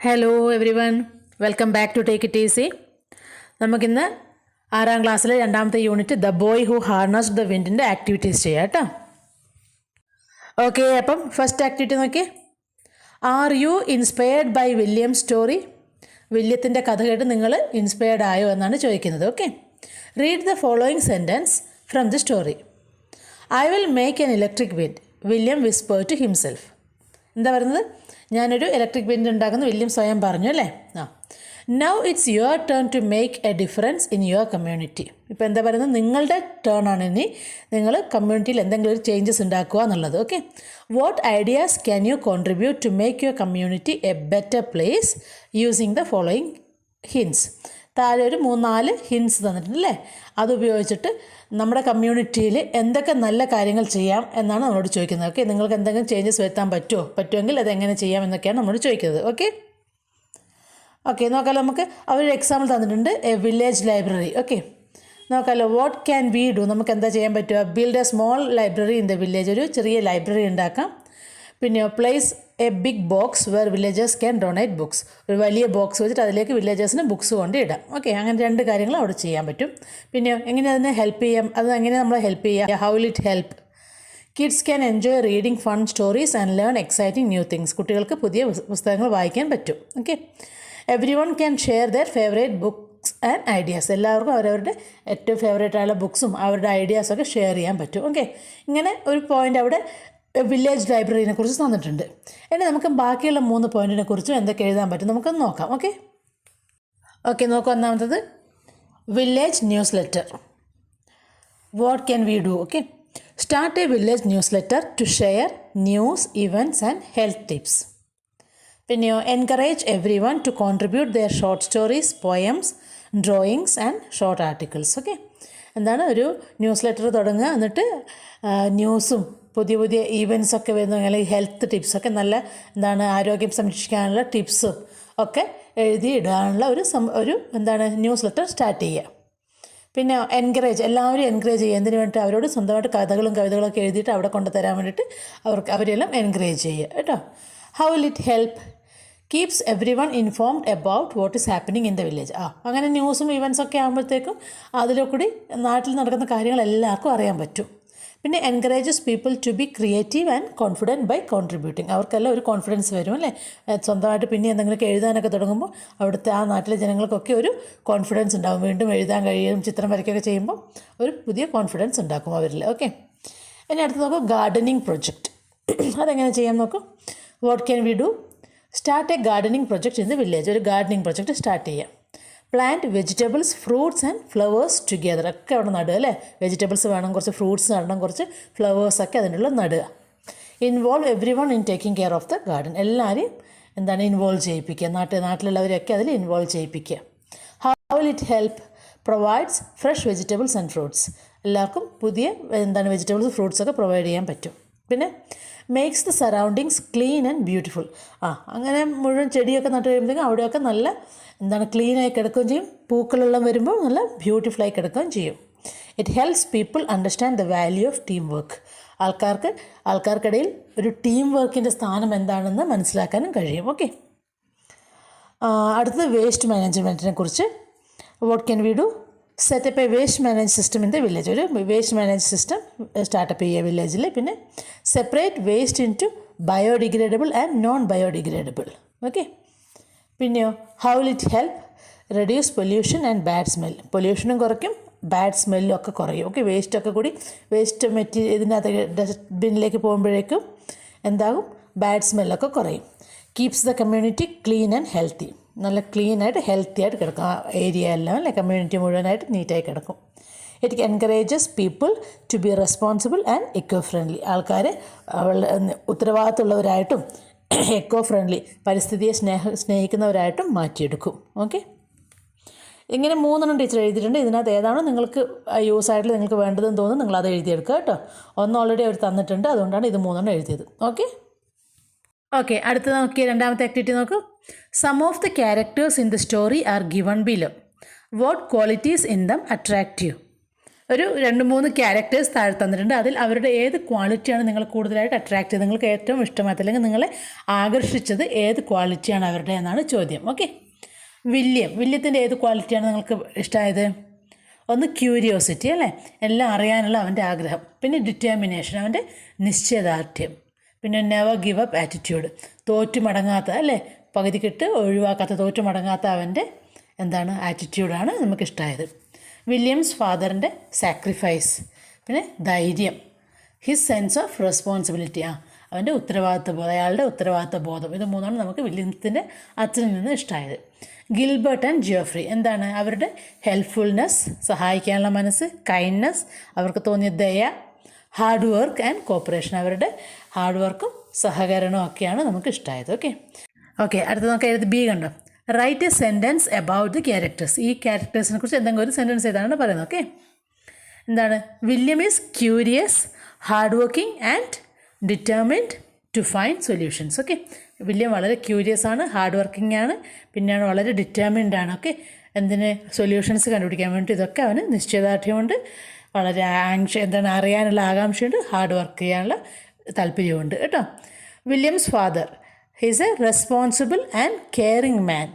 Hello everyone, welcome back to take it easy. നമുക്കിന്ന് 6ാം ക്ലാസ്സിലെ 2ാമത്തെ unit the boy who harnessed the വിൻഡിൻ്റെ ആക്ടിവിറ്റീസ് ചെയ്യാം കേട്ടോ. ഓക്കെ, അപ്പം ഫസ്റ്റ് ആക്ടിവിറ്റി നോക്കി. Are you inspired by William story? വില്യത്തിൻ്റെ കഥ കേട്ട് നിങ്ങൾ ഇൻസ്പയർഡ് ആയോ എന്നാണ് ചോദിക്കുന്നത്. Okay, read the following sentence from the story. I will make an electric wind, William whispered to himself. എന്താ പറയുന്നത്? ഞാനൊരു ഇലക്ട്രിക് വിൻഡ് ഉണ്ടാക്കുന്ന വില്യം സ്വയം പറഞ്ഞു അല്ലേ. Now it's your turn to make a difference in your community. ഇപ്പോൾ എന്താ പറയുന്നത്? നിങ്ങളുടെ ടേൺ ആണ് ഇനി നിങ്ങൾ കമ്മ്യൂണിറ്റിയിൽ എന്തെങ്കിലും ഒരു ചേഞ്ചസ് ഉണ്ടാക്കുക എന്നുള്ളത്. Okay, what ideas can you contribute to make your community a better place using the following hints. താഴെ ഒരു 3-4 ഹിൻസ് തന്നിട്ടുണ്ട് അല്ലേ. അതുപയോഗിച്ചിട്ട് നമ്മുടെ കമ്മ്യൂണിറ്റിയിൽ എന്തൊക്കെ നല്ല കാര്യങ്ങൾ ചെയ്യാം എന്നാണ് നമ്മളോട് ചോദിക്കുന്നത്. ഓക്കെ, നിങ്ങൾക്ക് എന്തെങ്കിലും ചേഞ്ചസ് വരുത്താൻ പറ്റുമെങ്കിൽ അതെങ്ങനെ ചെയ്യാം എന്നൊക്കെയാണ് നമ്മളോട് ചോദിക്കുന്നത്. ഓക്കെ, നോക്കാമല്ലോ. നമുക്ക് അവരൊരു എക്സാമ്പിൾ തന്നിട്ടുണ്ട്, എ വില്ലേജ് ലൈബ്രറി. ഓക്കെ, നോക്കാമല്ലോ. What can we do? നമുക്ക് എന്താ ചെയ്യാൻ പറ്റുക? Build a small library in the village. ഒരു ചെറിയ ലൈബ്രറി ഉണ്ടാക്കാം. പിന്നെ place a big box where villagers can donate books. ഒരു വലിയ ബോക്സ് വെച്ചിട്ട് അതിലേക്ക് വില്ലേജേഴ്സിന് ബുക്സ് കൊണ്ട് ഇടാം. ഓക്കെ, അങ്ങനെ 2 കാര്യങ്ങൾ അവിടെ ചെയ്യാൻ പറ്റും. പിന്നെ എങ്ങനെ അതിനെ ഹെൽപ്പ് ചെയ്യാം? അത് എങ്ങനെ നമ്മളെ ഹെൽപ്പ് ചെയ്യാം? How will it help? Kids can enjoy reading fun stories and learn exciting new things. കുട്ടികൾക്ക് പുതിയ പുസ്തകങ്ങൾ വായിക്കാൻ പറ്റും. Okay, every one can share their favourite books and ideas. എല്ലാവർക്കും അവരവരുടെ ഏറ്റവും ഫേവറേറ്റ് ആയുള്ള ബുക്സും അവരുടെ ഐഡിയാസൊക്കെ ഷെയർ ചെയ്യാൻ പറ്റും. ഓക്കെ, ഇങ്ങനെ ഒരു പോയിൻ്റ് അവിടെ വില്ലേജ് ലൈബ്രറിനെ കുറിച്ച് തന്നിട്ടുണ്ട്. ഇനി നമുക്ക് ബാക്കിയുള്ള 3 പോയിൻറ്റിനെ കുറിച്ചും എന്തൊക്കെ എഴുതാൻ പറ്റും നമുക്കൊന്ന് നോക്കാം. ഓക്കെ, നോക്കാം. ഒന്നാമത്തത് village newsletter. What can we do? Okay, start a village newsletter to share news, events and health tips. പിന്നെയോ encourage everyone to contribute their short stories, poems, drawings and short articles. Okay, എന്താണ് ഒരു news letter തുടങ്ങുക, എന്നിട്ട് ന്യൂസും പുതിയ ഈവൻറ്റ്സൊക്കെ വരുന്ന, അല്ലെങ്കിൽ health ടിപ്സൊക്കെ നല്ല എന്താണ് ആരോഗ്യം സംരക്ഷിക്കാനുള്ള ടിപ്സും ഒക്കെ എഴുതി ഇടാനുള്ള ഒരു എന്താണ് ന്യൂസ് ലെറ്റർ സ്റ്റാർട്ട് ചെയ്യുക. പിന്നെ എൻകറേജ്, എല്ലാവരും എൻകറേജ് ചെയ്യുക. എന്തിനു വേണ്ടിയിട്ട്? അവരോട് സ്വന്തമായിട്ട് കവിതകളൊക്കെ എഴുതിയിട്ട് അവിടെ കൊണ്ടുതരാൻ വേണ്ടിയിട്ട് അവരെല്ലാം എൻകറേജ് ചെയ്യുക കേട്ടോ. How will it help? Keeps every one informed about what is happening in the village. അങ്ങനെ ന്യൂസും ഇവൻറ്റ്സൊക്കെ ആകുമ്പോഴത്തേക്കും അതിലൂടെ നാട്ടിൽ നടക്കുന്ന കാര്യങ്ങൾ എല്ലാവർക്കും അറിയാൻ പറ്റും. പിന്നെ encourages people to be creative and confident by contributing. അവർക്കെല്ലാം ഒരു കോൺഫിഡൻസ് വരും അല്ലേ. സ്വന്തമായിട്ട് പിന്നെ എന്തെങ്കിലുമൊക്കെ എഴുതാനൊക്കെ തുടങ്ങുമ്പോൾ അവിടുത്തെ ആ നാട്ടിലെ ജനങ്ങൾക്കൊക്കെ ഒരു കോൺഫിഡൻസ് ഉണ്ടാകും. വീണ്ടും എഴുതാൻ കഴിയും, ചിത്രം വരയ്ക്കുകയൊക്കെ ചെയ്യുമ്പോൾ ഒരു പുതിയ കോൺഫിഡൻസ് ഉണ്ടാക്കും അവരിൽ. ഓക്കെ, ഇനി അടുത്ത് നോക്കും ഗാർഡനിങ് പ്രൊജക്റ്റ്. അതെങ്ങനെ ചെയ്യാൻ നോക്കും. What can we do? Start A gardening project in the village. ഒരു ഗാർഡനിങ് പ്രൊജക്റ്റ് സ്റ്റാർട്ട് ചെയ്യാം. Plant vegetables, fruits and flowers together. ഒക്കെ അവിടെ നടുക അല്ലേ. വെജിറ്റബിൾസ് വേണം, കുറച്ച് ഫ്രൂട്ട്സ് നടണം, കുറച്ച് ഫ്ലവേഴ്സൊക്കെ അതിനുള്ള നടുക. Involve everyone in taking care of the garden. എല്ലാവരെയും എന്താണ് ഇൻവോൾവ് ചെയ്യിപ്പിക്കുക. നാട്ടിലുള്ളവരെയൊക്കെ അതിൽ ഇൻവോൾവ് ചെയ്യിപ്പിക്കുക. How will it help? Provides fresh vegetables and fruits. എല്ലാവർക്കും പുതിയ വെജിറ്റബിൾസ്, ഫ്രൂട്ട്സൊക്കെ പ്രൊവൈഡ് ചെയ്യാൻ പറ്റും. പിന്നെ makes the surroundings clean and beautiful. അങ്ങനെ മുഴുവൻ ചെടിയൊക്കെ നട്ട് കഴിയുമ്പോഴത്തേക്കും അവിടെയൊക്കെ നല്ല ക്ലീനായി കിടക്കുകയും ചെയ്യും. പൂക്കളെല്ലാം വരുമ്പോൾ നല്ല ബ്യൂട്ടിഫുള്ളായി കിടക്കുകയും ചെയ്യും. It helps people understand the value of team work. ആൾക്കാർക്കിടയിൽ ഒരു ടീം വർക്കിൻ്റെ സ്ഥാനം എന്താണെന്ന് മനസ്സിലാക്കാനും കഴിയും. ഓക്കെ, അടുത്തത് വേസ്റ്റ് മാനേജ്മെൻറ്റിനെ കുറിച്ച്. What can we do? Set up a waste manage system in the village. ഒരു വേസ്റ്റ് മാനേജ് സിസ്റ്റം സ്റ്റാർട്ടപ്പ് ചെയ്യുക വില്ലേജിൽ. പിന്നെ separate waste into biodegradable and non biodegradable. Okay, പിന്നെയോ how will it help? Reduce pollution and bad smell. പൊല്യൂഷനും കുറയ്ക്കും, bad സ്മെല്ലും ഒക്കെ കുറയും. ഓക്കെ, വേസ്റ്റൊക്കെ കൂടി ഇതിനകത്ത് ഡസ്റ്റ്ബിന്നിലേക്ക് പോകുമ്പോഴേക്കും എന്താകും? ബാഡ് സ്മെല്ലൊക്കെ കുറയും. Keeps the community clean and healthy. നല്ല ക്ലീനായിട്ട് ഹെൽത്തി ആയിട്ട് കിടക്കും ആ ഏരിയ എല്ലാം അല്ലേ. കമ്മ്യൂണിറ്റി മുഴുവനായിട്ട് നീറ്റായി കിടക്കും. It encourages people to be responsible and eco friendly. ആൾക്കാരെ ഉത്തരവാദിത്തമുള്ളവരായിട്ടും എക്കോ ഫ്രണ്ട്ലി, പരിസ്ഥിതിയെ സ്നേഹിക്കുന്നവരായിട്ടും മാറ്റിയെടുക്കും. ഓക്കെ, ഇങ്ങനെ 3 ടീച്ചർ എഴുതിയിട്ടുണ്ട്. ഇതിനകത്ത് ഏതാണോ നിങ്ങൾക്ക് യൂസായിട്ട് നിങ്ങൾക്ക് വേണ്ടതെന്ന് തോന്നുന്നു നിങ്ങളത് എഴുതിയെടുക്കുക കേട്ടോ. ഓൾറെഡി അവർ തന്നിട്ടുണ്ട്, അതുകൊണ്ടാണ് ഇത് 3 എഴുതിയത്. ഓക്കെ, അടുത്ത് നോക്കിയ 2ാമത്തെ ആക്ടിവിറ്റി നോക്കൂ. Some of the characters in the story are given below. What qualities in them attract you? ഒരു 2-3 ക്യാരക്ടേഴ്സ് താഴെ തന്നിട്ടുണ്ട്. അതിൽ അവരുടെ ഏത് ക്വാളിറ്റിയാണ് നിങ്ങൾ കൂടുതലായിട്ട് അട്രാക്റ്റ് ചെയ്തത്, നിങ്ങൾക്ക് ഏറ്റവും ഇഷ്ടമായത് അല്ലെങ്കിൽ നിങ്ങളെ ആകർഷിച്ചത് ഏത് ക്വാളിറ്റിയാണ് അവരുടെ എന്നാണ് ചോദ്യം. ഓക്കെ, വില്യത്തിൻ്റെ ഏത് ക്വാളിറ്റിയാണ് നിങ്ങൾക്ക് ഇഷ്ടമായത്? ഒന്ന് ക്യൂരിയോസിറ്റി അല്ലേ, എല്ലാം അറിയാനുള്ള അവൻ്റെ ആഗ്രഹം. പിന്നെ ഡിറ്റർമിനേഷൻ, അവൻ്റെ നിശ്ചയദാർഢ്യം. പിന്നെ നെവർ ഗിവ് അപ്പ് ആറ്റിറ്റ്യൂഡ്, തോറ്റു മടങ്ങാത്ത അല്ലേ, പകുതിക്കിട്ട് ഒഴിവാക്കാത്ത, തോറ്റു മടങ്ങാത്ത അവൻ്റെ എന്താണ് ആറ്റിറ്റ്യൂഡാണ് നമുക്കിഷ്ടമായത്. Williams ഫാദറിൻ്റെ sacrifice. പിന്നെ ധൈര്യം, ഹിസ് സെൻസ് ഓഫ് റെസ്പോൺസിബിലിറ്റി, അവൻ്റെ ഉത്തരവാദിത്വ ബോധം, അയാളുടെ ഉത്തരവാദിത്വ ബോധം. ഇത് മൂന്നാണ് നമുക്ക് വില്യത്തിൻ്റെ അച്ഛനിൽ നിന്ന് ഇഷ്ടമായത്. ഗിൽബർട്ട് ആൻഡ് ജിയോഫ്രി എന്താണ്? അവരുടെ ഹെൽപ്ഫുൾനെസ്, സഹായിക്കാനുള്ള മനസ്സ്, കൈൻഡ്നെസ്, അവർക്ക് തോന്നിയ ദയ, ഹാർഡ് വർക്ക് ആൻഡ് കോപ്പറേഷൻ, അവരുടെ ഹാർഡ് വർക്കും സഹകരണവും ഒക്കെയാണ് നമുക്ക് ഇഷ്ടമായത്. ഓക്കെ, അടുത്ത നമുക്ക് എഴുതി ബി കണ്ടോ. Write a sentence about the characters. ഈ ക്യാരക്ടേഴ്സിനെ കുറിച്ച് എന്തെങ്കിലും ഒരു സെൻറ്റൻസ് ചെയ്താണ് പറയുന്നത്. ഓക്കെ, എന്താണ്? William is curious, hard working and determined to find solutions. Okay, William വളരെ ക്യൂരിയസ് ആണ്, ഹാർഡ് വർക്കിംഗ് ആണ്, പിന്നെയാണ് വളരെ ഡിറ്റർമിൻഡ് ആണ്. ഓക്കെ, എന്തിന്? സൊല്യൂഷൻസ് കണ്ടുപിടിക്കാൻ വേണ്ടി. ഇതൊക്കെ അവന് നിശ്ചയദാർഢ്യമുണ്ട്, വളരെ അറിയാനുള്ള ആകാംക്ഷയുണ്ട്, ഹാർഡ് വർക്ക് ചെയ്യാനുള്ള താല്പര്യമുണ്ട് കേട്ടോ. Williams father, he's A responsible and caring man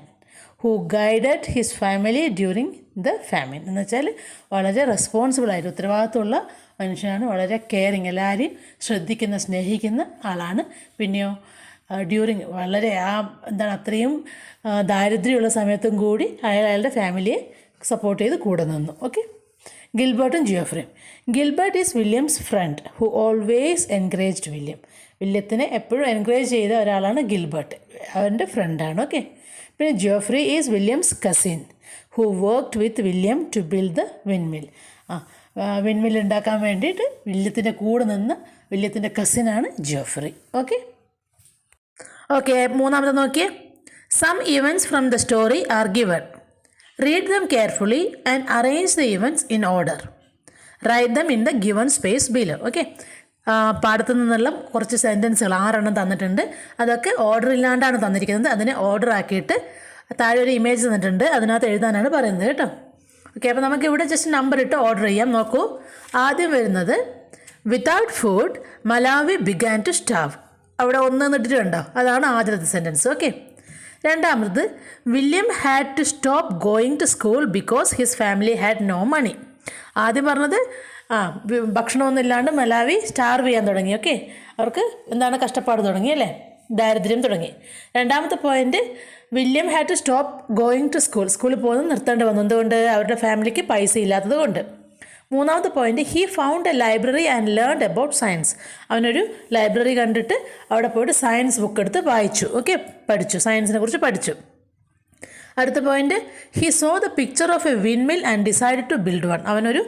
who guided his family during the famine. എന്ന് വെച്ചാൽ വളരെ റെസ്പോൺസിബിളായിട്ട് ഉത്തരവാദിത്തമുള്ള മനുഷ്യനാണ്, വളരെ കെയറിങ്, എല്ലാവരെയും ശ്രദ്ധിക്കുന്ന, സ്നേഹിക്കുന്ന ആളാണ്. പിന്നെയോ ഡ്യൂറിങ് വളരെ അത്രയും ദാരിദ്ര്യമുള്ള സമയത്തും കൂടി അയാളുടെ ഫാമിലിയെ സപ്പോർട്ട് ചെയ്ത് കൂടെ നിന്നു. ഓക്കെ, ഗിൽബർട്ടും ജിയോഫ്രിയും. Gilbert is William's friend who always encouraged William. വില്യത്തിനെ എപ്പോഴും എൻകറേജ് ചെയ്ത ഒരാളാണ് ഗിൽബർട്ട്, അവൻ്റെ ഫ്രണ്ടാണ്. ഓക്കെ, പിന്നെ Geoffrey is William's cousin who worked with William to build the windmill. Windmill ഉണ്ടാക്കാൻ വേണ്ടിയിട്ട് വില്യത്തിൻ്റെ കൂടെ നിന്ന് വില്യത്തിൻ്റെ കസിനാണ് ജിയോഫ്രി. ഓക്കെ, മൂന്നാമത്തെ നോക്കിയേ. Some events from the story are given. Read them carefully and arrange the events in order. Write them in the given space below. Okay, പാഠത്തു നിന്നുള്ള കുറച്ച് സെൻറ്റൻസുകൾ 6 തന്നിട്ടുണ്ട്. അതൊക്കെ ഓർഡർ ഇല്ലാണ്ടാണ് തന്നിരിക്കുന്നത്. അതിനെ ഓർഡർ ആക്കിയിട്ട് താഴെ ഒരു ഇമേജ് തന്നിട്ടുണ്ട്, അതിനകത്ത് എഴുതാനാണ് പറയുന്നത് കേട്ടോ. ഓക്കെ, അപ്പോൾ നമുക്ക് ഇവിടെ ജസ്റ്റ് നമ്പർ ഇട്ട് ഓർഡർ ചെയ്യാം. നോക്കൂ, ആദ്യം വരുന്നത് without food Malawi began to starve. അവിടെ 1 ഇട്ടിട്ടുണ്ടോ? അതാണ് ആദ്യത്തെ സെൻറ്റൻസ്. ഓക്കെ, രണ്ടാമത് William had to stop going to school because his family had no money. ആദ്യം പറഞ്ഞത് ഭക്ഷണമൊന്നും ഇല്ലാണ്ട് മലാവി സ്റ്റാർവ് ചെയ്യാൻ തുടങ്ങി. ഓക്കെ, അവർക്ക് കഷ്ടപ്പാട് തുടങ്ങി അല്ലേ, ദാരിദ്ര്യം തുടങ്ങി. രണ്ടാമത്തെ point, William had to stop going to സ്കൂളിൽ പോകുന്നത് നിർത്തേണ്ടി വന്നു. എന്തുകൊണ്ട്? അവരുടെ ഫാമിലിക്ക് പൈസ ഇല്ലാത്തത് കൊണ്ട്. മൂന്നാമത്തെ point, he found A library and learned about science. അവനൊരു ലൈബ്രറി കണ്ടിട്ട് അവിടെ പോയിട്ട് സയൻസ് ബുക്ക് എടുത്ത് വായിച്ചു. ഓക്കെ, പഠിച്ചു, സയൻസിനെ കുറിച്ച് പഠിച്ചു. അടുത്ത point, he saw the picture of a windmill and decide to build one. അവനൊരു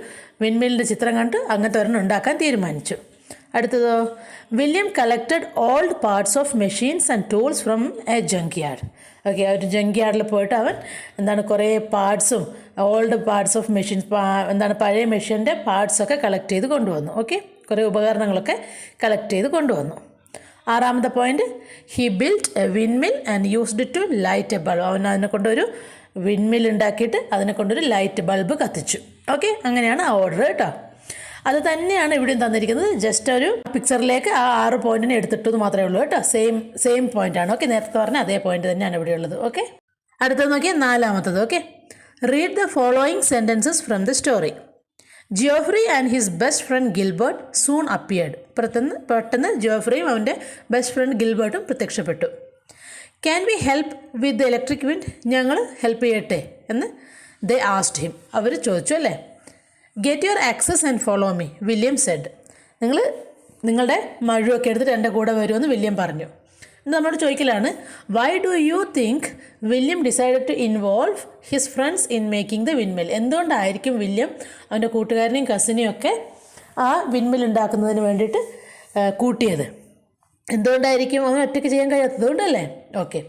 വിൻമില്ലിൻ്റെ ചിത്രം കണ്ട് അങ്ങനത്തെ ഒരെണ്ണം ഉണ്ടാക്കാൻ തീരുമാനിച്ചു. അടുത്തതോ, William collected old parts of machines and tools from a junk yard. Okay, ഒരു ജങ്ക് യാർഡിൽ പോയിട്ട് അവൻ കുറേ പാർട്സും ഓൾഡ് പാർട്സ് ഓഫ് മെഷീൻസ്, പഴയ മെഷീൻ്റെ പാർട്സൊക്കെ കളക്ട് ചെയ്ത് കൊണ്ടുവന്നു. ഓക്കെ, കുറേ ഉപകരണങ്ങളൊക്കെ കളക്ട് ചെയ്ത് കൊണ്ടുവന്നു. ആറാമത്തെ point, he built a windmill and used to light a bulb. അവൻ അതിനെ കൊണ്ടൊരു വിൻമിൽ ഉണ്ടാക്കിയിട്ട് അതിനെ കൊണ്ടൊരു ലൈറ്റ് ബൾബ് കത്തിച്ചു. ഓക്കെ, അങ്ങനെയാണ് ആ ഓർഡർ കേട്ടോ. അത് തന്നെയാണ് ഇവിടെയും തന്നിരിക്കുന്നത്. ജസ്റ്റ് ഒരു പിക്ചറിലേക്ക് ആ 6 പോയിന്റിനെ എടുത്തിട്ടത് മാത്രമേ ഉള്ളൂ കേട്ടോ. സെയിം പോയിന്റാണ്. ഓക്കെ, നേരത്തെ പറഞ്ഞ അതേ പോയിന്റ് തന്നെയാണ് ഇവിടെ ഉള്ളത്. ഓക്കെ, അടുത്തത് നോക്കിയാൽ 4-മത്തത്. Okay, read the following sentences from the story. Geoffrey and his best friend Gilbert soon appeared. പെട്ടെന്ന് ജിയോഫ്രിയും അവൻ്റെ ബെസ്റ്റ് ഫ്രണ്ട് ഗിൽബർട്ടും പ്രത്യക്ഷപ്പെട്ടു. Can we help with the electric wind. ഞങ്ങൾ ഹെൽപ്പ് ചെയ്യട്ടെ എന്ന് ദേ ആസ്ഡ് ഹിം. അവർ ചോദിച്ചു അല്ലേ. Get your axes and follow me, William said. നിങ്ങളുടെ മഴുവൊക്കെ എടുത്തിട്ട് എൻ്റെ കൂടെ വരുമെന്ന് വില്യം പറഞ്ഞു. നമ്മളോട് ചോദിക്കലാണ്, why do you think William decided to involve his friends in making the വിൻമിൽ. എന്തുകൊണ്ടായിരിക്കും വില്യം അവൻ്റെ കൂട്ടുകാരനെയും കസിനെയും ഒക്കെ ആ വിൻമിൽ ഉണ്ടാക്കുന്നതിന് വേണ്ടിയിട്ട് കൂട്ടിയത്? എന്തുകൊണ്ടായിരിക്കും? അവൻ ഒറ്റയ്ക്ക് ചെയ്യാൻ കഴിയാത്തത് കൊണ്ടല്ലേ. Okay,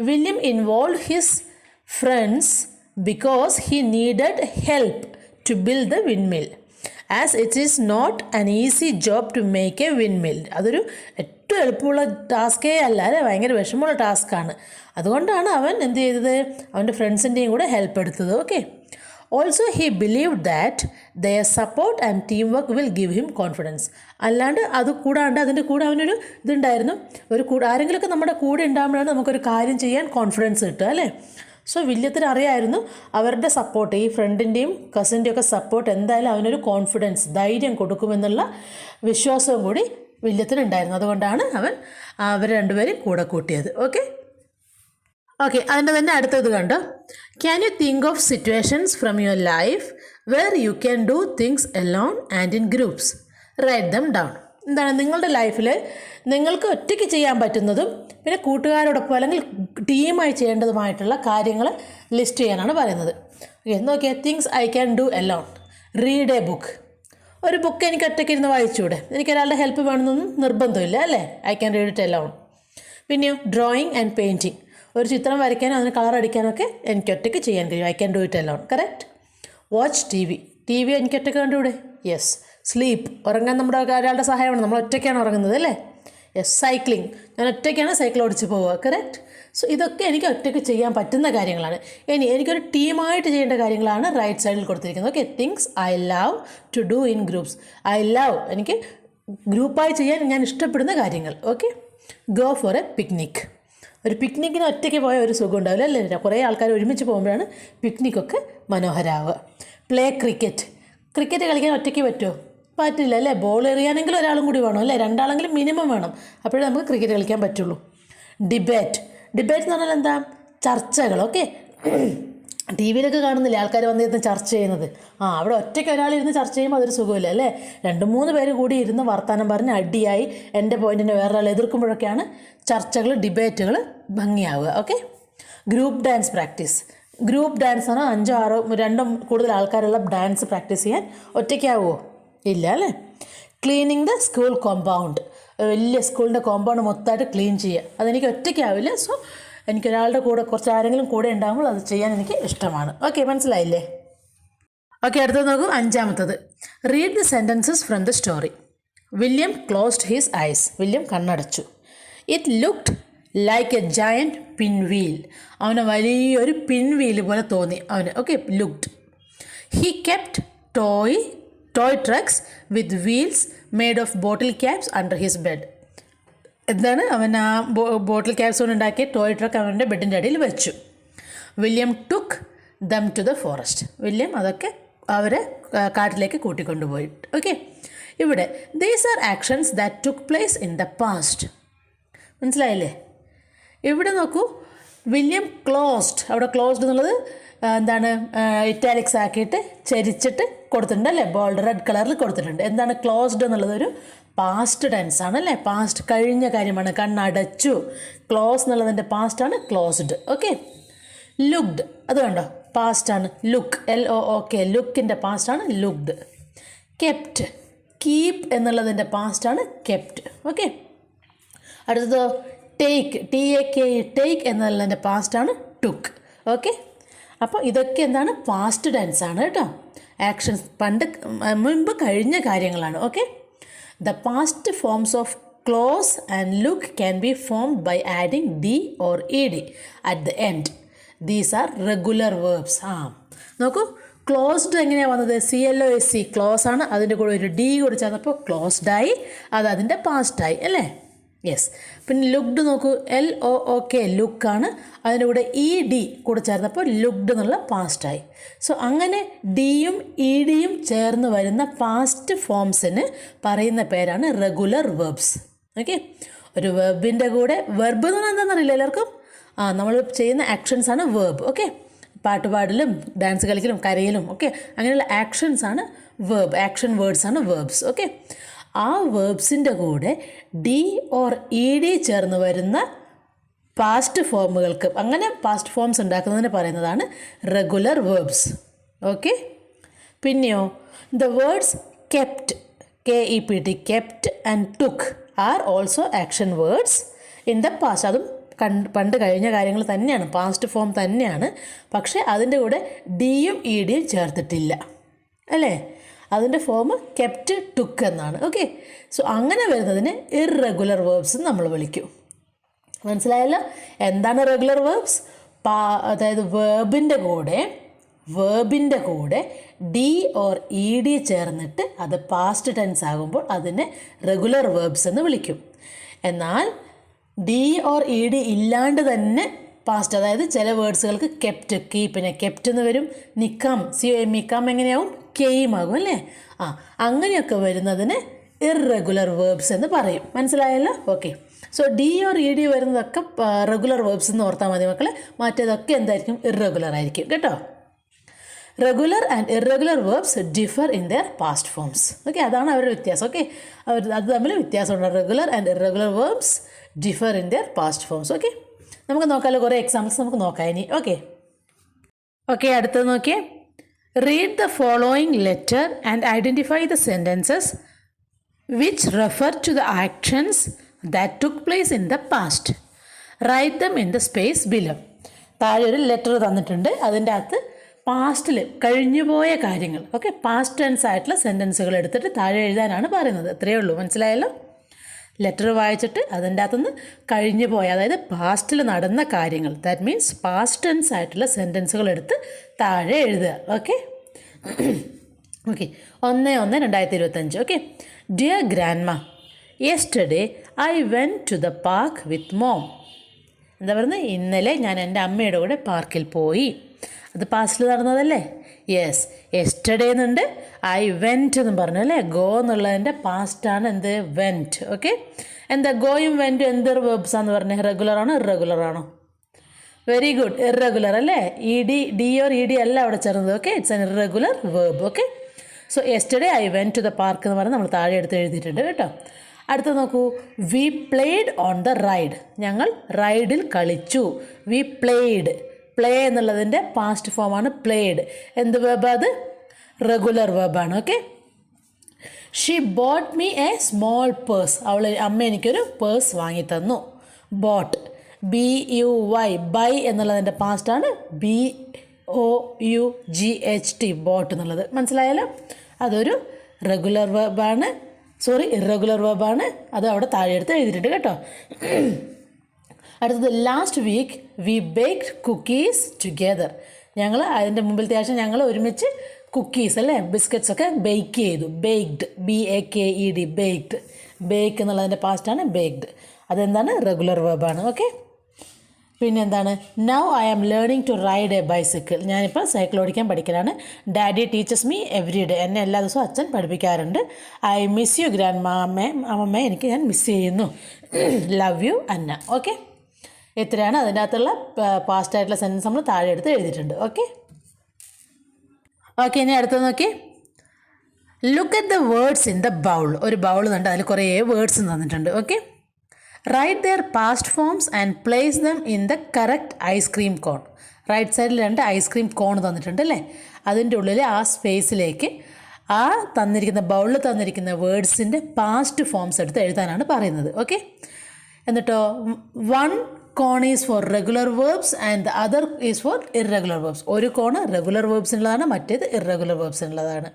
William involve his friends because he needed help to build the windmill as it is not an easy job to make a windmill. അതൊരു ഏറ്റവും എളുപ്പമുള്ള ടാസ്കേ അല്ല അല്ലേ, ഭയങ്കര വിഷമമുള്ള ടാസ്ക്കാണ്. അതുകൊണ്ടാണ് അവൻ എന്ത് ചെയ്തത്? അവൻ്റെ ഫ്രണ്ട്സിൻ്റെയും കൂടെ ഹെൽപ്പ് എടുത്തത്. Okay, also he believe that there support and team work will give him confidence. അല്ലാണ്ട് അത് കൂടാണ്ട് അതിൻ്റെ കൂടെ അവനൊരു ഇതുണ്ടായിരുന്നു, ആരെങ്കിലുമൊക്കെ നമ്മുടെ കൂടെ ഉണ്ടാകുമ്പോഴാണ് നമുക്കൊരു കാര്യം ചെയ്യാൻ കോൺഫിഡൻസ് കിട്ടുക അല്ലേ. സോ വില്യത്തിന് അറിയായിരുന്നു അവരുടെ സപ്പോർട്ട്, ഈ ഫ്രണ്ടിൻ്റെയും കസിൻ്റെയും ഒക്കെ സപ്പോർട്ട് എന്തായാലും അവനൊരു കോൺഫിഡൻസ്, ധൈര്യം കൊടുക്കുമെന്നുള്ള വിശ്വാസവും കൂടി വില്യത്തിനുണ്ടായിരുന്നു. അതുകൊണ്ടാണ് അവൻ അവർ രണ്ടുപേരും കൂടെ കൂട്ടിയത്. ഓക്കെ, അതിൻ്റെ തന്നെ അടുത്തത് കണ്ടോ. Can you think of situations from your life where you can do things alone and in groups, write them down. എന്താണ് നിങ്ങളുടെ ലൈഫിൽ നിങ്ങൾക്ക് ഒറ്റയ്ക്ക് ചെയ്യാൻ പറ്റുന്നതും പിന്നെ കൂട്ടുകാരോടൊപ്പം അല്ലെങ്കിൽ ടീമായി ചെയ്യേണ്ടതുമായിട്ടുള്ള കാര്യങ്ങൾ ലിസ്റ്റ് ചെയ്യാനാണ് പറയുന്നത്. നോക്കിയാൽ things I can do alone, read a book. ഒരു ബുക്ക് എനിക്ക് ഒറ്റയ്ക്ക് ഇരുന്ന് വായിച്ചൂടെ, എനിക്ക് ഒരാളുടെ ഹെൽപ്പ് വേണമെന്നൊന്നും നിർബന്ധമില്ല അല്ലേ. I can read it Elon. പിന്നെയോ ഡ്രോയിങ് ആൻഡ് പെയിൻറ്റിങ്, ഒരു ചിത്രം വരയ്ക്കാനോ അതിന് കളർ അടിക്കാനൊക്കെ എനിക്ക് ഒറ്റയ്ക്ക് ചെയ്യാൻ കഴിയും. I can do it alone, correct. Watch T V എനിക്ക് ഒറ്റയ്ക്ക് കണ്ടുകൂടെ. യെസ്. സ്ലീപ്പ്, ഉറങ്ങാൻ നമ്മുടെ ഒരാളുടെ സഹായമാണ്, നമ്മൾ ഒറ്റയ്ക്കാണ് ഉറങ്ങുന്നത് അല്ലേ. യെസ്. സൈക്ലിംഗ്, ഞാൻ ഒറ്റയ്ക്കാണ് സൈക്കിൾ ഓടിച്ച് പോവുക, കറക്റ്റ്. സോ ഇതൊക്കെ എനിക്ക് ഒറ്റയ്ക്ക് ചെയ്യാൻ പറ്റുന്ന കാര്യങ്ങളാണ്. ഇനി എനിക്കൊരു ടീമായിട്ട് ചെയ്യേണ്ട കാര്യങ്ങളാണ് റൈറ്റ് സൈഡിൽ കൊടുത്തിരിക്കുന്നത്. Okay, things I love to do in groups. I love, എനിക്ക് ഗ്രൂപ്പായി ചെയ്യാൻ ഞാൻ ഇഷ്ടപ്പെടുന്ന കാര്യങ്ങൾ. Okay. Go for a picnic, ഒരു പിക്നിക്കിന് ഒറ്റയ്ക്ക് പോയ ഒരു സുഖം ഉണ്ടാവില്ല അല്ലേ, കുറേ ആൾക്കാർ ഒരുമിച്ച് പോകുമ്പോഴാണ് പിക്നിക്കൊക്കെ മനോഹരമാവുക. പ്ലേ ക്രിക്കറ്റ് കളിക്കാൻ ഒറ്റയ്ക്ക് പറ്റുമോ? പറ്റില്ല അല്ലേ. ബോൾ എറിയാനെങ്കിലും ഒരാളും കൂടി വേണം അല്ലേ, രണ്ടാളെങ്കിലും മിനിമം വേണം, അപ്പോഴേ നമുക്ക് ക്രിക്കറ്റ് കളിക്കാൻ പറ്റുള്ളൂ. ഡിബേറ്റ് എന്ന് പറഞ്ഞാൽ എന്താ, ചർച്ചകൾ. ഓക്കെ, ടി വിയിലൊക്കെ കാണുന്നില്ലേ ആൾക്കാർ വന്നിരുന്ന് ചർച്ച ചെയ്യുന്നത്. അവിടെ ഒറ്റയ്ക്ക് ഒരാളിരുന്ന് ചർച്ച ചെയ്യുമ്പോൾ അതൊരു സുഖമില്ല അല്ലേ. 2-3 പേര് കൂടി ഇരുന്ന് വർത്തമാനം പറഞ്ഞ് അടിയായി എൻ്റെ പോയിൻറ്റിനെ വേറൊരാൾ എതിർക്കുമ്പോഴൊക്കെയാണ് ചർച്ചകൾ, ഡിബേറ്റുകൾ ഭംഗിയാവുക. Okay. Group dance practice. Group dance ആണ് 5-6 2 കൂടുതൽ ആൾക്കാരുള്ള ഡാൻസ് പ്രാക്ടീസ് ചെയ്യാൻ ഒറ്റയ്ക്കാവുമോ? ഇല്ല അല്ലേ. ക്ലീനിങ് ദ സ്കൂൾ കോമ്പൗണ്ട്, വലിയ സ്കൂളിൻ്റെ കോമ്പൗണ്ട് മൊത്തമായിട്ട് ക്ലീൻ ചെയ്യുക, അതെനിക്ക് ഒറ്റയ്ക്കാവില്ല. സോ എനിക്കൊരാളുടെ കൂടെ ആരെങ്കിലും കൂടെ ഉണ്ടാകുമ്പോൾ അത് ചെയ്യാൻ എനിക്ക് ഇഷ്ടമാണ്. ഓക്കെ, മനസ്സിലായില്ലേ. ഓക്കെ, അടുത്തത് നോക്കൂ, 5ാമത്തത്. Read the sentences from the story. William closed his eyes, William കണ്ണടച്ചു. It looked like a giant pinwheel, അവന് വലിയൊരു പിൻ വീല് പോലെ തോന്നി അവന്. Okay, looked. He kept toy trucks with wheels made of bottle caps under his bed. എന്താണ്, അവൻ ആ ബോട്ടിൽ caps കൊണ്ട് ഉണ്ടാക്കിയ ടോയ് ട്രക്ക് അവൻ്റെ ബെഡിൻ്റെ അടിയിൽ വെച്ചു. William took them to the forest, William അതൊക്കെ അവരെ കാട്ടിലേക്ക് കൂട്ടിക്കൊണ്ടുപോയി. ഓക്കെ, ഇവിടെ these are actions that took place in the past. മനസ്സിലായില്ലേ. ഇവിടെ നോക്കൂ, വില്യം ക്ലോസ്ഡ്, അവിടെ ക്ലോസ്ഡ് എന്നുള്ളത് എന്താണ്, ഇറ്റാലിക്സ് ആക്കിയിട്ട് ചരിച്ചിട്ട് കൊടുത്തിട്ടുണ്ട് അല്ലേ, ബോൾഡ് റെഡ് കളറിൽ കൊടുത്തിട്ടുണ്ട്. എന്താണ് ക്ലോസ്ഡ് എന്നുള്ളത്, ഒരു പാസ്റ്റ് ടെൻസ് ആണ് അല്ലേ, പാസ്റ്റ് കഴിഞ്ഞ കാര്യമാണ്. കണ്ണടച്ചു, ക്ലോസ് എന്നുള്ളതിൻ്റെ പാസ്റ്റാണ് ക്ലോസ്ഡ്. ഓക്കെ. ലുക്ഡ്, അത് കണ്ടോ, പാസ്റ്റാണ്. ലുക്ക്, LOOK, ലുക്കിൻ്റെ പാസ്റ്റാണ് ലുക്ഡ്. കെപ്റ്റ്, കീപ്പ് എന്നുള്ളതിൻ്റെ പാസ്റ്റാണ് കെപ്റ്റ്. ഓക്കെ. അടുത്തതോ ടേക്ക്, TAKE, ടേക്ക് എന്നുള്ളതിൻ്റെ പാസ്റ്റാണ് ടുക്ക്. ഓക്കെ. അപ്പോൾ ഇതൊക്കെ എന്താണ്, പാസ്റ്റ് ടെൻസ് ആണ് കേട്ടോ. ആക്ഷൻസ് മുൻപ് കഴിഞ്ഞ കാര്യങ്ങളാണ്. Okay. The past forms of close and look can be formed by adding D or ED at the end. These are regular verbs. നോക്കൂ, ക്ലോസ്ഡ് എങ്ങനെയാണ് വന്നത്, CLOSE, ക്ലോസ് ആണ്, അതിൻ്റെ കൂടെ ഒരു D കൂടി ചേർന്നപ്പോൾ ക്ലോസ്ഡായി, അത് അതിൻ്റെ പാസ്റ്റായി അല്ലേ. യെസ്. പിന്നെ ലുക്ഡ് നോക്കൂ, LOOK, ലുക്കാണ്, അതിൻ്റെ കൂടെ ED കൂടെ ചേർന്നപ്പോൾ ലുക്ഡ് എന്നുള്ള പാസ്റ്റായി. സോ അങ്ങനെ ഡിയും EDയും ചേർന്ന് വരുന്ന പാസ്റ്റ് ഫോംസിന് പറയുന്ന പേരാണ് റെഗുലർ വെർബ്സ്. ഓക്കെ. ഒരു വെർബിൻ്റെ കൂടെ, വെർബ് എന്ന് പറഞ്ഞാൽ എന്താണെന്നറിയില്ല എല്ലാവർക്കും. നമ്മൾ ചെയ്യുന്ന ആക്ഷൻസാണ് വെർബ്. ഓക്കെ. പാട്ടുപാടലും ഡാൻസ് കളിക്കലും കരയിലും ഒക്കെ അങ്ങനെയുള്ള ആക്ഷൻസാണ് വെർബ്, ആക്ഷൻ വേർഡ്സാണ് വെർബ്സ്. ഓക്കെ. ആ വേർബ്സിൻ്റെ കൂടെ D or ED ചേർന്ന് വരുന്ന പാസ്റ്റ് ഫോമുകൾക്ക്, അങ്ങനെ പാസ്റ്റ് ഫോംസ് ഉണ്ടാക്കുന്നതിന് പറയുന്നതാണ് റെഗുലർ വേർബ്സ്. ഓക്കെ. പിന്നെയോ the words kept, KEPT, kept and took are also action words in the past. അതും പണ്ട് കഴിഞ്ഞ കാര്യങ്ങൾ തന്നെയാണ്, പാസ്റ്റ് ഫോം തന്നെയാണ്, പക്ഷേ അതിൻ്റെ കൂടെ ഡിയും EDയും ചേർത്തിട്ടില്ല അല്ലേ. അതിൻ്റെ ഫോം കെപ്റ്റ്, ടുക്ക് എന്നാണ്. ഓക്കെ. സോ അങ്ങനെ വരുന്നതിന് ഇറഗുലർ വേർബ്സ് നമ്മൾ വിളിക്കും. മനസ്സിലായല്ലോ. എന്താണ് റെഗുലർ വേർബ്സ്? അതായത് വേർബിൻ്റെ കൂടെ വേർബിൻ്റെ കൂടെ ഡി ഓർ ഇ ഡി ചേർന്നിട്ട് അത് പാസ്റ്റ് ടെൻസ് ആകുമ്പോൾ അതിനെ റെഗുലർ വേർബ്സ് എന്ന് വിളിക്കും. എന്നാൽ ഡി ഓർ ഇ ഡി ഇല്ലാണ്ട് തന്നെ പാസ്റ്റ്, അതായത് ചില വേർഡ്സുകൾക്ക് കെപ്റ്റ്, കീപ്പിനെ കെപ്റ്റ് എന്ന് വരും, നിക്കാം മിക്കാം എങ്ങനെയാവും, കെയും ആകും അല്ലേ. അങ്ങനെയൊക്കെ വരുന്നതിന് ഇറഗുലർ വേർബ്സ് എന്ന് പറയും. മനസ്സിലായല്ലോ? Okay. So D or E D വരുന്നതൊക്കെ റെഗുലർ വേർബ്സ് എന്ന് ഓർത്താൽ മതി മക്കളെ. മറ്റേതൊക്കെ എന്തായിരിക്കും? ഇറഗുലർ ആയിരിക്കും കേട്ടോ. Regular and irregular verbs differ in there past forms. Okay, അതാണ് അവരുടെ വ്യത്യാസം. ഓക്കെ, അത് തമ്മിൽ വ്യത്യാസമുണ്ട്. Regular and irregular verbs differ in there past forms. Okay, നമുക്ക് നോക്കാമല്ലോ, കുറേ എക്സാമ്പിൾസ് നമുക്ക് നോക്കാം ഇനി. ഓക്കെ, അടുത്തത് നോക്കിയേ. Read the following letter and identify the sentences which refer to the actions that took place in the past. Write them in the space below. താഴെ ഒരു letter തന്നിട്ടുണ്ട്, അതിൻ്റെ അകത്ത് പാസ്റ്റിൽ കഴിഞ്ഞുപോയ കാര്യങ്ങൾ, ഓക്കെ, പാസ്റ്റ് ടെൻസ് ആയിട്ടുള്ള സെൻറ്റൻസുകൾ എടുത്തിട്ട് താഴെ എഴുതാനാണ് പറയുന്നത്. അത്രയേ ഉള്ളൂ. മനസ്സിലായല്ലോ? ലെറ്റർ വായിച്ചിട്ട് അതിൻ്റെ അകത്തുനിന്ന് കഴിഞ്ഞു പോയ, അതായത് പാസ്റ്റിൽ നടന്ന കാര്യങ്ങൾ, ദാറ്റ് മീൻസ് പാസ്റ്റ് ടെൻസ് ആയിട്ടുള്ള സെൻറ്റൻസുകൾ എടുത്ത് താഴെ എഴുതുക. Okay, 1/1/2025. Okay, dear grandma, yesterday I went to the park with mom. എന്താ പറയുന്നത്? ഇന്നലെ ഞാൻ എൻ്റെ അമ്മയുടെ കൂടെ പാർക്കിൽ പോയി. അത് പാസ്റ്റിൽ നടന്നതല്ലേ? യെസ്, യെസ്റ്റർഡേ എന്നുണ്ട്, ഐ വെൻറ്റ് എന്നും പറഞ്ഞു അല്ലേ. ഗോ എന്നുള്ളതിൻ്റെ പാസ്റ്റാണ് എന്ത്? വെൻറ്റ്. ഓക്കെ, എന്താ ഗോയും വെൻറ്റും എന്ത് വേർബ്സാന്ന് പറഞ്ഞത്? റെഗുലർ ആണോ ഇറഗുലർ ആണോ? വെരി ഗുഡ്, ഇറഗുലർ അല്ലേ. ഡി ഓർ ഇ ഡി അല്ല അവിടെ ചേർന്നത്. Okay, it's an irregular verb. Okay, so yesterday I went to the park എന്ന് പറഞ്ഞ് നമ്മൾ താഴെ എടുത്ത് എഴുതിയിട്ടുണ്ട് കേട്ടോ. അടുത്ത നോക്കൂ. We played on the ride. ഞങ്ങൾ റൈഡിൽ കളിച്ചു. We played. പ്ലേ എന്നുള്ളതിൻ്റെ പാസ്റ്റ് ഫോമാണ് പ്ലേഡ്. എന്ത് വേർബ്? അത് റെഗുലർ വേർബാണ്. Okay, she bought me a small purse. അമ്മ എനിക്കൊരു പേഴ്സ് വാങ്ങി തന്നു. ബോട്ട്, BUY, ബൈ എന്നുള്ളതിൻ്റെ പാസ്റ്റാണ് BOUGHT, ബോട്ട് എന്നുള്ളത്. മനസ്സിലായാലോ? അതൊരു റെഗുലർ വേർബാണ്, ഇറഗുലർ വേർബാണ്. അത് അവിടെ താഴെ എടുത്ത് എഴുതിയിട്ടുണ്ട് കേട്ടോ. അടുത്തത്, last week we baked cookies together. ഞങ്ങൾ അതിൻ്റെ മുമ്പിലത്തെ ആഴ്ച ഞങ്ങൾ ഒരുമിച്ച് കുക്കീസ് അല്ലേ, ബിസ്ക്കറ്റ്സ് ഒക്കെ ബേക്ക് ചെയ്തു. Baked, BAKED, baked. ബേക്ക് എന്നുള്ളതിൻ്റെ പാസ്റ്റാണ് ബേക്ക്ഡ്. അതെന്താണ്? റെഗുലർ വേർബാണ്. ഓക്കെ, പിന്നെ എന്താണ്? Now I am learning to ride a bicycle. ഞാനിപ്പോൾ സൈക്കിൾ ഓടിക്കാൻ പഠിക്കലാണ്. Daddy teaches me every day. എന്നെ എല്ലാ ദിവസവും അച്ഛൻ പഠിപ്പിക്കാറുണ്ട്. ഐ മിസ് യു ഗ്രാൻഡ് അമ്മമ്മ, എനിക്ക് ഞാൻ മിസ് ചെയ്യുന്നു. Love you Anna. ഓക്കെ, ഇത്രയാണ് അതിൻ്റെ അകത്തുള്ള പാസ്റ്റ് ആയിട്ടുള്ള സെൻറ്റൻസ് നമ്മൾ താഴെ എടുത്ത് എഴുതിയിട്ടുണ്ട്. ഓക്കെ, ഇനി അടുത്തത് നോക്കി. Look at the words in the bowl. ഒരു ബൗൾ കണ്ട് അതിൽ കുറേ വേർഡ്സ് തന്നിട്ടുണ്ട്. Okay, write their past forms and place them in the correct ice cream cone. Right സൈഡിൽ 2 ഐസ്ക്രീം കോൺ തന്നിട്ടുണ്ട് അല്ലേ. അതിൻ്റെ ഉള്ളിൽ ആ സ്പേസിലേക്ക് ആ തന്നിരിക്കുന്ന ബൗളിൽ തന്നിരിക്കുന്ന വേർഡ്സിൻ്റെ പാസ്റ്റ് ഫോംസ് എടുത്ത് എഴുതാനാണ് പറയുന്നത്. ഓക്കെ, എന്നിട്ടോ 1 cone is for regular verbs and the other is for irregular verbs. ഒരു കോണ് റെഗുലർ വേർബ്സിനുള്ളതാണ്, മറ്റേത് ഇറഗുലർ വേർബ്സിനുള്ളതാണ്.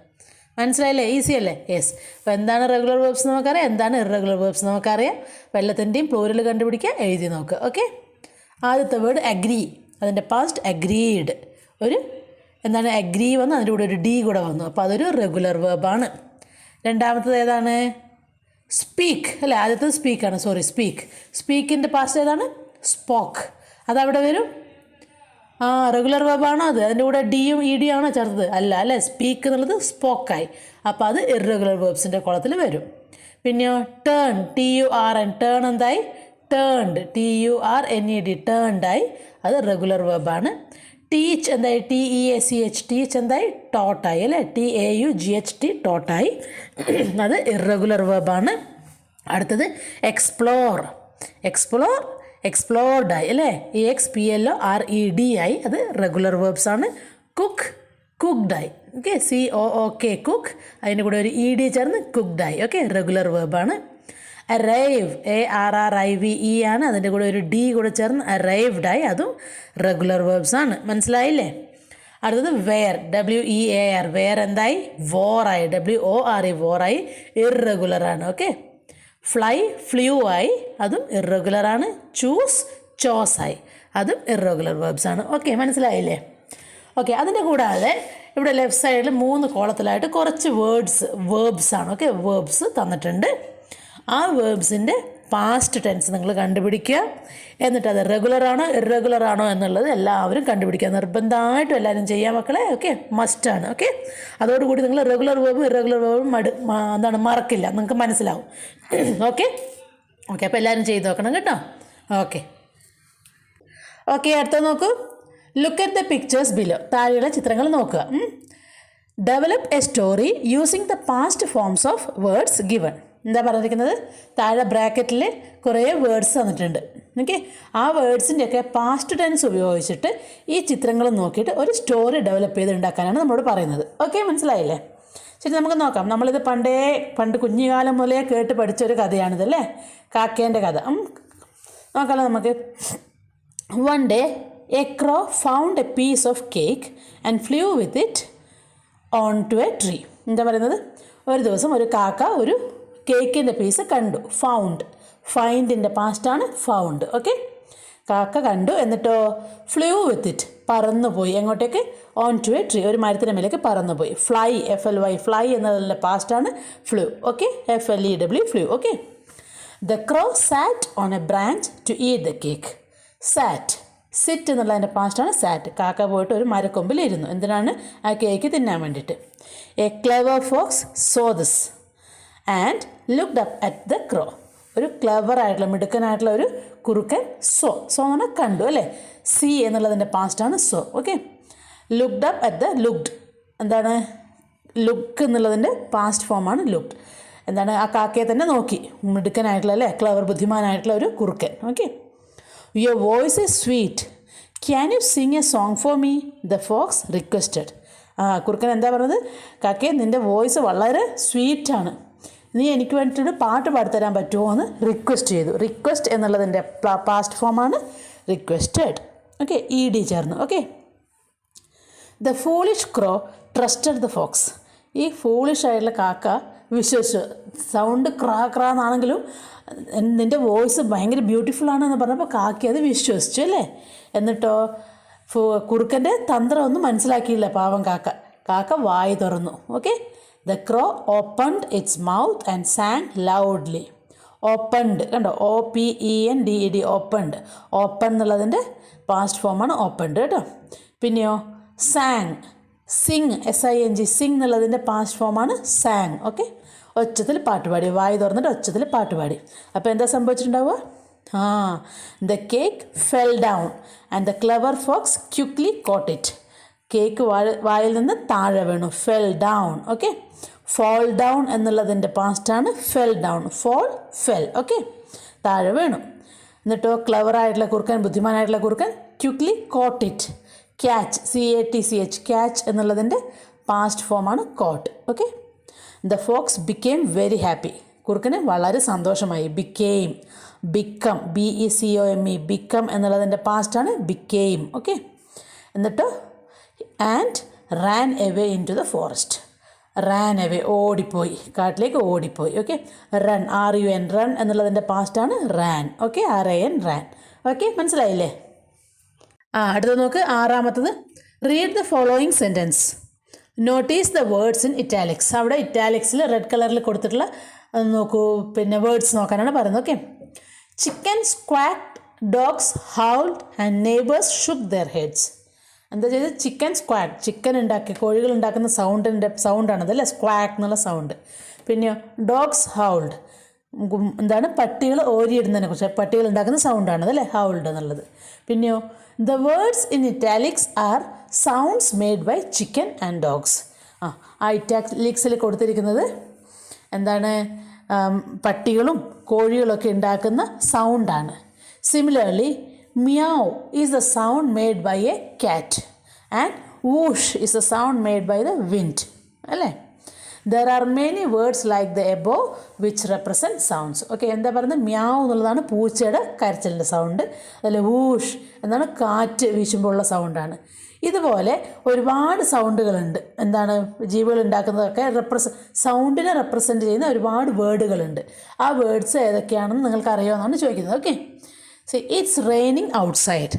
മനസ്സിലായില്ലേ? ഈസി അല്ലേ? യെസ്. അപ്പോൾ എന്താണ് റെഗുലർ വേർബ്സ് നമുക്കറിയാം, എന്താണ് ഇറഗുലർ വേർബ്സ് നമുക്കറിയാം. എല്ലാത്തിൻ്റെയും പ്ലൂരൽ കണ്ടുപിടിക്കുക, എഴുതി നോക്കുക. ഓക്കെ, ആദ്യത്തെ വേർഡ് അഗ്രി. അതിൻ്റെ പാസ്റ്റ് അഗ്രീഡ്. എന്താണ്? അഗ്രി വന്നു, അതിൻ്റെ കൂടെ ഒരു ഡി കൂടെ വന്നു. അപ്പോൾ അതൊരു റെഗുലർ വേർബാണ്. രണ്ടാമത്തത് ഏതാണ്? സ്പീക്ക് അല്ലേ. ആദ്യത്തത് സ്പീക്കാണ്, സ്പീക്ക്. സ്പീക്കിൻ്റെ പാസ്റ്റ് ഏതാണ്? സ്പോക്ക്. അതവിടെ വരും. റെഗുലർ വേർബാണോ അത്? അതിൻ്റെ കൂടെ ഡിയും ഇ ഡി ആണോ ചേർത്തത്? അല്ലേ. സ്പീക്ക് എന്നുള്ളത് സ്പോക്കായി. അപ്പോൾ അത് ഇറഗുലർ വേർബ്സിൻ്റെ കോളത്തിൽ വരും. പിന്നെയോ ടേൺ, TURN, ടേൺ എന്തായി? Turned, TURNED, ടേൺഡായി. അത് റെഗുലർ വേർബാണ്. ടീച്ച് എന്തായി? TEACH, ടീച്ച് എന്തായി? ടോട്ടായി അല്ലേ. TAUGHT, ടോട്ടായി. അത് ഇറഗുലർ വേർബാണ്. അടുത്തത് എക്സ്പ്ലോർ. എക്സ്പ്ലോർഡായി അല്ലേ. EXPLORED ആയി. അത് റെഗുലർ വേർബ്സാണ്. കുക്ക്ഡായി. Okay, COOK, cook. അതിൻ്റെ കൂടെ ഒരു ED ചേർന്ന് കുക്ക്ഡായി. ഓക്കെ, റെഗുലർ വേർബാണ്. അറൈവ്, ARRIVE ആണ്. അതിൻ്റെ കൂടെ ഒരു ഡി കൂടെ ചേർന്ന് അറൈവ്ഡായി. അതും റെഗുലർ വേർബ്സാണ്. മനസ്സിലായില്ലേ? അടുത്തത് വെയർ, WEAR. വെയർ എന്തായി? വോറായി. WORE, വോറായി. ഇറഗുലറാണ്. ഓക്കെ, ഫ്ലൈ, ഫ്ലൂ ആയി. അതും ഇറഗുലറാണ്. ചൂസ്, ചോസായി. അതും ഇറഗുലർ വേർബ്സാണ്. ഓക്കെ, മനസ്സിലായില്ലേ? ഓക്കെ, അതിൻ്റെ കൂടാതെ ഇവിടെ ലെഫ്റ്റ് സൈഡിൽ 3 കോളത്തിലായിട്ട് കുറച്ച് വേർബ്സാണ്. ഓക്കെ, വേർബ്സ് തന്നിട്ടുണ്ട്. ആ വേർബ്സിൻ്റെ പാസ്റ്റ് ടെൻസ് നിങ്ങൾ കണ്ടുപിടിക്കുക. എന്നിട്ട് അത് റെഗുലറാണോ ഇറഗുലറാണോ എന്നുള്ളത് എല്ലാവരും കണ്ടുപിടിക്കുക. നിർബന്ധമായിട്ടും എല്ലാവരും ചെയ്യാൻ മക്കളെ. ഓക്കെ, മസ്റ്റാണ്. ഓക്കെ, അതോടുകൂടി നിങ്ങൾ റെഗുലർ വേർബും ഇറഗുലർ വേർബും മറക്കില്ല, നിങ്ങൾക്ക് മനസ്സിലാവും. ഓക്കെ ഓക്കെ അപ്പോൾ എല്ലാവരും ചെയ്ത് നോക്കണം കേട്ടോ. ഓക്കെ ഓക്കെ, അടുത്ത നോക്കൂ. Look at the pictures below. താഴെയുള്ള ചിത്രങ്ങൾ നോക്കുക. Develop A story using the past forms of words given. എന്താ പറഞ്ഞിരിക്കുന്നത്? താഴെ ബ്രാക്കറ്റിൽ കുറേ വേർഡ്സ് തന്നിട്ടുണ്ട്. ഓക്കെ, ആ വേർഡ്സിൻ്റെയൊക്കെ പാസ്റ്റ് ടെൻസ് ഉപയോഗിച്ചിട്ട് ഈ ചിത്രങ്ങൾ നോക്കിയിട്ട് ഒരു സ്റ്റോറി ഡെവലപ്പ് ചെയ്ത് ഉണ്ടാക്കാനാണ് നമ്മളോട് പറയുന്നത്. ഓക്കെ, മനസ്സിലായില്ലേ? ശരി, നമുക്ക് നോക്കാം. നമ്മളിത് പണ്ട് കുഞ്ഞുകാലം മുതലേ കേട്ട് പഠിച്ചൊരു കഥയാണിതല്ലേ, കാക്കേൻ്റെ കഥ. നോക്കാമല്ലോ നമുക്ക്. One day a crow found a piece of cake and flew with it on to a tree. എന്താ പറയുന്നത്? ഒരു ദിവസം ഒരു കാക്ക ഒരു കേക്കിൻ്റെ പീസ് കണ്ടു. ഫൈൻഡിൻ്റെ പാസ്റ്റാണ് ഫൗണ്ട്. ഓക്കെ, കാക്ക കണ്ടു, എന്നിട്ടോ ഫ്ലൂ വിത്ത് ഇറ്റ്, പറന്നുപോയി. എങ്ങോട്ടേക്ക്? ഓൺ ടു എ ട്രീ, ഒരു മരത്തിൻ്റെ മേലേക്ക് പറന്നുപോയി. ഫ്ലൈ, FLY, ഫ്ലൈ എന്നതിൻ്റെ past flew. Okay, FLEW, flew. Okay, the crow sat on a branch to eat the cake. Sit എന്നുള്ളതിൻ്റെ പാസ്റ്റാണ് സാറ്റ്. കാക്ക പോയിട്ട് ഒരു മരക്കൊമ്പിലിരുന്നു. എന്തിനാണ്? ആ കേക്ക് തിന്നാൻ വേണ്ടിയിട്ട്. A clever fox saw this and looked up at the crow. ഒരു ക്ലെവറായിട്ടുള്ള മിടുക്കനായിട്ടുള്ള ഒരു കുറുക്കൻ സോ എന്ന് പറഞ്ഞാൽ കണ്ടു അല്ലേ. സി എന്നുള്ളതിൻ്റെ past saw. Okay, looked up at the looked. എന്താണ്? ലുക്ക് എന്നുള്ളതിൻ്റെ പാസ്റ്റ് ഫോമാണ് ലുക്ഡ്. എന്താണ്? ആ കാക്കയെ തന്നെ നോക്കി. മിടുക്കനായിട്ടുള്ള അല്ലേ, ക്ലെവർ, ബുദ്ധിമാനായിട്ടുള്ള ഒരു കുറുക്കൻ. Okay, your voice is sweet, can you sing a song for me, the fox requested. കുറുക്കൻ എന്താ പറഞ്ഞത്? കാക്കയെ, നിൻ്റെ വോയിസ് വളരെ സ്വീറ്റാണ്, നീ എനിക്ക് വേണ്ടിയിട്ടൊരു പാട്ട് പാടിത്തരാൻ പറ്റുമോ എന്ന് റിക്വസ്റ്റ് ചെയ്തു. റിക്വസ്റ്റ് എന്നുള്ളതിൻ്റെ പാസ്റ്റ് ഫോമാണ് റിക്വസ്റ്റഡ്. ഓക്കെ, ED ചേർന്ന്. Okay, the foolish crow trusted the fox. ഈ ഫൂളിഷ് ആയിട്ടുള്ള കാക്ക വിശ്വസിച്ചു. സൗണ്ട് ക്രാന്നാണെങ്കിലും നിൻ്റെ വോയിസ് ഭയങ്കര ബ്യൂട്ടിഫുൾ ആണെന്ന് പറഞ്ഞപ്പോൾ കാക്ക അത് വിശ്വസിച്ചു അല്ലേ. എന്നിട്ടോ കുറുക്കൻ്റെ തന്ത്രമൊന്നും മനസ്സിലാക്കിയില്ല പാവം കാക്ക വായി തുറന്നു. Okay, the crow opened its mouth and sang loudly. Opened കണ്ടോ, OPENDED, ഓപ്പൺഡ്. ഓപ്പൺ എന്നുള്ളതിൻ്റെ പാസ്റ്റ് ഫോമാണ് ഓപ്പൺഡ് കേട്ടോ. പിന്നെയോ സാങ്, സിങ്, SING, സിങ് എന്നുള്ളതിൻ്റെ പാസ്റ്റ് ഫോമാണ് സാങ്. ഓക്കെ, ഒച്ചത്തിൽ പാട്ടുപാടി, വായി തുറന്നിട്ട് ഒച്ചത്തിൽ പാട്ടുപാടി. അപ്പോൾ എന്താ സംഭവിച്ചിട്ടുണ്ടാവുക? The cake fell down and the clever fox quickly caught it. Cake വായിൽ നിന്ന് താഴെ വീണു. Fell down. Okay, fall down എന്നുള്ളതിൻ്റെ past fell down. Fell. Okay, താഴെ വീണു. എന്നിട്ടോ ക്ലെവറായിട്ടുള്ള കുറുക്കൻ, ബുദ്ധിമാനായിട്ടുള്ള കുറുക്കൻ quickly caught it. Catch, CATCH, catch എന്നുള്ളതിൻ്റെ പാസ്റ്റ് ഫോമാണ് caught. Okay, the fox became very happy. കുറുക്കന് വളരെ സന്തോഷമായി. ബിക്കം, BECOME, ബിക്കം എന്നുള്ളതിൻ്റെ പാസ്റ്റാണ് ബിക്കെയിം. ഓക്കെ, എന്നിട്ട് and ran away in to the forest. Ran away, ഓടിപ്പോയി, കാട്ടിലേക്ക് ഓടിപ്പോയി. ഓക്കെ, റൺ, RUN, റൺ എന്നുള്ളതിൻ്റെ past ran. Okay, RAN, ran. Okay, മനസ്സിലായില്ലേ? അടുത്ത നോക്ക്. 6ാമത്തത്. Read the following sentence. Notice the words in italics. അവിടെ ഇറ്റാലിക്സിൽ റെഡ് കളറിൽ കൊടുത്തിട്ടുള്ള നോക്കൂ, പിന്നെ വേർഡ്സ് നോക്കാനാണ് പറയുന്നത്. Okay, chicken squawked, dogs howled and neighbours shook their heads. എന്താ ചെയ്ത്? ചിക്കൻ സ്ക്വാക്ക്, ചിക്കൻ ഉണ്ടാക്കി, കോഴികൾ ഉണ്ടാക്കുന്ന സൗണ്ടാണത് അല്ലേ, സ്ക്വാക്ക് എന്നുള്ള സൗണ്ട്. പിന്നെ ഡോഗ്സ് ഹൗൾഡ്, എന്താണ്? പട്ടികൾ ഓരിയിടുന്നതിനെ കുറിച്ച്, പട്ടികൾ ഉണ്ടാക്കുന്ന സൗണ്ടാണത് അല്ലേ, ഹൗൾഡ് എന്നുള്ളത്. പിന്നെയോ the words in italics are sounds made by chicken and dogs. ഇറ്റാലിക്സിൽ കൊടുത്തിരിക്കുന്നത് എന്താണ്? പട്ടികളും കോഴികളൊക്കെ ഉണ്ടാക്കുന്ന സൗണ്ടാണ്. Similarly meow is the sound made by a cat and whoosh is the sound made by the wind. അല്ലേ? There are many words like the above which represent sounds. Okay, എന്താ പറയുന്നത്? മ്യാവ് എന്നുള്ളതാണ് പൂച്ചയുടെ കരച്ചിലിൻ്റെ സൗണ്ട്. അതിൽ വൂഷ് എന്നാണ് കാറ്റ് വീശുമ്പോൾ ഉള്ള സൗണ്ടാണ്. ഇതുപോലെ ഒരുപാട് സൗണ്ടുകളുണ്ട്. എന്താണ്? ജീവികൾ ഉണ്ടാക്കുന്നതൊക്കെ സൗണ്ടിനെ റെപ്രസെൻ്റ് ചെയ്യുന്ന ഒരുപാട് വേർഡുകളുണ്ട്. ആ വേർഡ്സ് ഏതൊക്കെയാണെന്ന് നിങ്ങൾക്ക് അറിയാമെന്നാണ് ചോദിക്കുന്നത്. Okay, see, it's raining outside.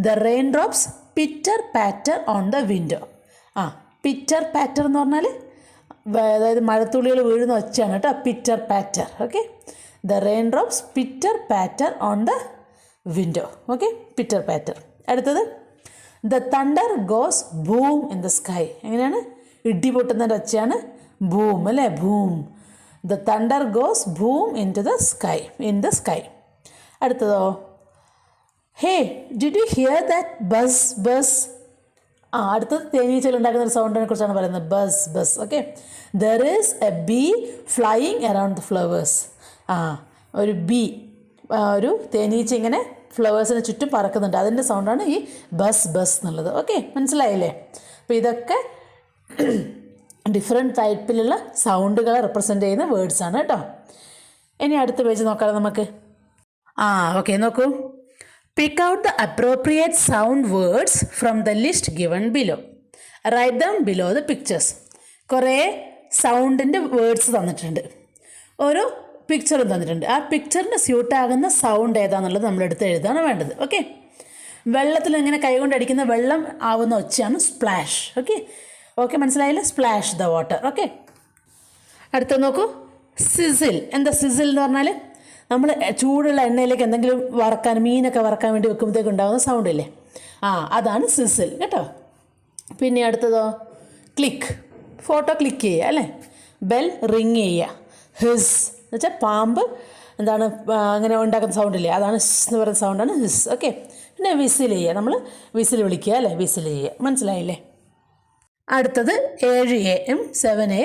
The raindrops pitter patter on the window. Pitter patter എന്ന് പറഞ്ഞാൽ അതായത് മഴത്തുള്ളികൾ വീഴുന്ന ഒച്ചയാണ് കേട്ടോ, pitter patter. Okay, the raindrops pitter patter on the window. Okay, pitter patter. അടുത്തത് the thunder goes boom in the sky. എങ്ങനെയാണ്? ഇടി പൊട്ടുന്നതിൻ്റെ ഒച്ചയാണ് ബൂം അല്ലേ, boom. The thunder goes boom into the sky, in the sky. അടുത്തതോ, hey did you here that buzz buzz. അടുത്തത് തേനീച്ചകൾ ഉണ്ടാക്കുന്ന ഒരു സൗണ്ടിനെ കുറിച്ചാണ് പറയുന്നത്, buzz buzz. Okay, there is a bee flying around the flowers. ഒരു ബീ, ഒരു തേനീച്ച ഇങ്ങനെ ഫ്ലവേഴ്സിന് ചുറ്റും പറക്കുന്നുണ്ട്, അതിൻ്റെ സൗണ്ടാണ് ഈ ബസ് ബസ് എന്നുള്ളത്. ഓക്കെ, മനസ്സിലായില്ലേ? അപ്പോൾ ഇതൊക്കെ ഡിഫറെൻറ്റ് ടൈപ്പിലുള്ള സൗണ്ടുകളെ റെപ്രസെൻ്റ് ചെയ്യുന്ന വേർഡ്സാണ് കേട്ടോ. ഇനി അടുത്ത പേജ് നോക്കാം നമുക്ക്. ഓക്കെ, നോക്കൂ. Pick out the appropriate sound words from the list given below. Write them below the pictures. കുറേ സൗണ്ടിൻ്റെ വേർഡ്സ് തന്നിട്ടുണ്ട്, ഓരോ പിക്ചറും തന്നിട്ടുണ്ട്. ആ പിക്ചറിന് സ്യൂട്ടാകുന്ന സൗണ്ട് ഏതാണെന്നുള്ളത് നമ്മളെടുത്ത് എഴുതാണ് വേണ്ടത്. ഓക്കെ, വെള്ളത്തിൽ ഇങ്ങനെ കൈകൊണ്ട് അടിക്കുന്ന വെള്ളം ആവുന്ന ഒച്ചയാണ് സ്പ്ലാഷ്. ഓക്കെ ഓക്കെ, മനസ്സിലായില്ലേ? Splash the water. ഓക്കെ, അടുത്ത നോക്കൂ, സിസിൽ. എന്താ സിസിൽ എന്ന് പറഞ്ഞാൽ? നമ്മൾ ചൂടുള്ള എണ്ണയിലേക്ക് എന്തെങ്കിലും വറക്കാൻ, മീനൊക്കെ വറക്കാൻ വേണ്ടി വെക്കുമ്പോഴത്തേക്ക് ഉണ്ടാകുന്ന സൗണ്ട് ഇല്ലേ, അതാണ് സിസിൽ കേട്ടോ. പിന്നെ അടുത്തതോ, ക്ലിക്ക്, ഫോട്ടോ ക്ലിക്ക് ചെയ്യുക അല്ലേ. ബെൽ റിങ് ചെയ്യുക. ഹിസ് എന്ന് വെച്ചാൽ പാമ്പ് എന്താണ് അങ്ങനെ ഉണ്ടാക്കുന്ന സൗണ്ടില്ലേ, അതാണ് ഹിസ് എന്ന് പറയുന്ന സൗണ്ടാണ് ഹിസ്. ഓക്കെ, പിന്നെ വിസിൽ ചെയ്യുക, നമ്മൾ വിസിൽ വിളിക്കുക അല്ലേ, വിസിൽ ചെയ്യുക. മനസ്സിലായില്ലേ? അടുത്തത് 7A 7A.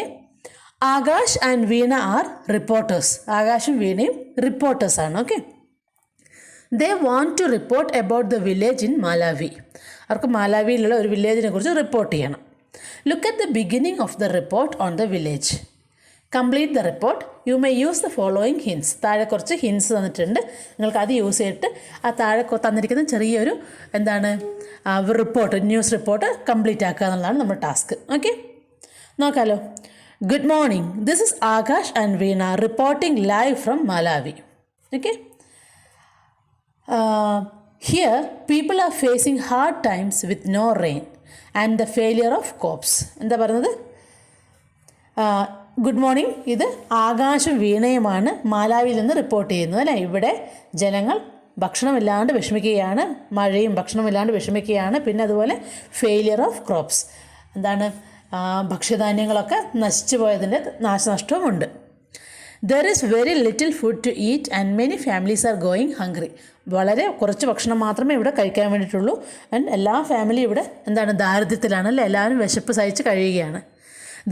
Akash and Veena are reporters. ആകാശും വീണയും റിപ്പോർട്ടേഴ്സാണ്. Okay, they want to report about the village in Malawi. അവർക്ക് മാലാവിയിലുള്ള ഒരു വില്ലേജിനെ കുറിച്ച് റിപ്പോർട്ട് ചെയ്യണം. Look at the beginning of the report on the village. Complete the report. You may use the following hints. താഴെ കുറച്ച് ഹിൻസ് തന്നിട്ടുണ്ട്, നിങ്ങൾക്ക് അത് യൂസ് ചെയ്തിട്ട് ആ താഴെ തന്നിരിക്കുന്ന ചെറിയൊരു എന്താണ് റിപ്പോർട്ട്, ന്യൂസ് റിപ്പോർട്ട് കംപ്ലീറ്റ് ആക്കുക എന്നുള്ളതാണ് നമ്മുടെ ടാസ്ക്. ഓക്കെ, നോക്കാമല്ലോ. Good morning, this is Akash and Veena reporting live from Malawi. Okay, here people are facing hard times with no rain and the failure of crops. എന്താ പറയുന്നത്? ഗുഡ് മോർണിംഗ്, ഇത് ആകാശും വീണയുമാണ് മാലാവിയിൽ നിന്ന് report ചെയ്യുന്നത് അല്ലേ. ഇവിടെ ജനങ്ങൾ ഭക്ഷണമില്ലാണ്ട് വിഷമിക്കുകയാണ്, മഴയും ഭക്ഷണമില്ലാണ്ട് വിഷമിക്കുകയാണ്. പിന്നെ അതുപോലെ ഫെയിലിയർ ഓഫ് ക്രോപ്സ്, എന്താണ് ഭക്ഷ്യധാന്യങ്ങളൊക്കെ നശിച്ചു പോയതിൻ്റെ നാശനഷ്ടവുമുണ്ട്. There is very little food to eat and many families are going hungry. വളരെ കുറച്ച് ഭക്ഷണം മാത്രമേ ഇവിടെ കഴിക്കാൻ വേണ്ടിയിട്ടുള്ളൂ. ആൻഡ് എല്ലാ ഫാമിലിയും ഇവിടെ എന്താണ് ദാരിദ്ര്യത്തിലാണ് അല്ലേ, എല്ലാവരും വിശപ്പ് സഹിച്ച് കഴിയുകയാണ്.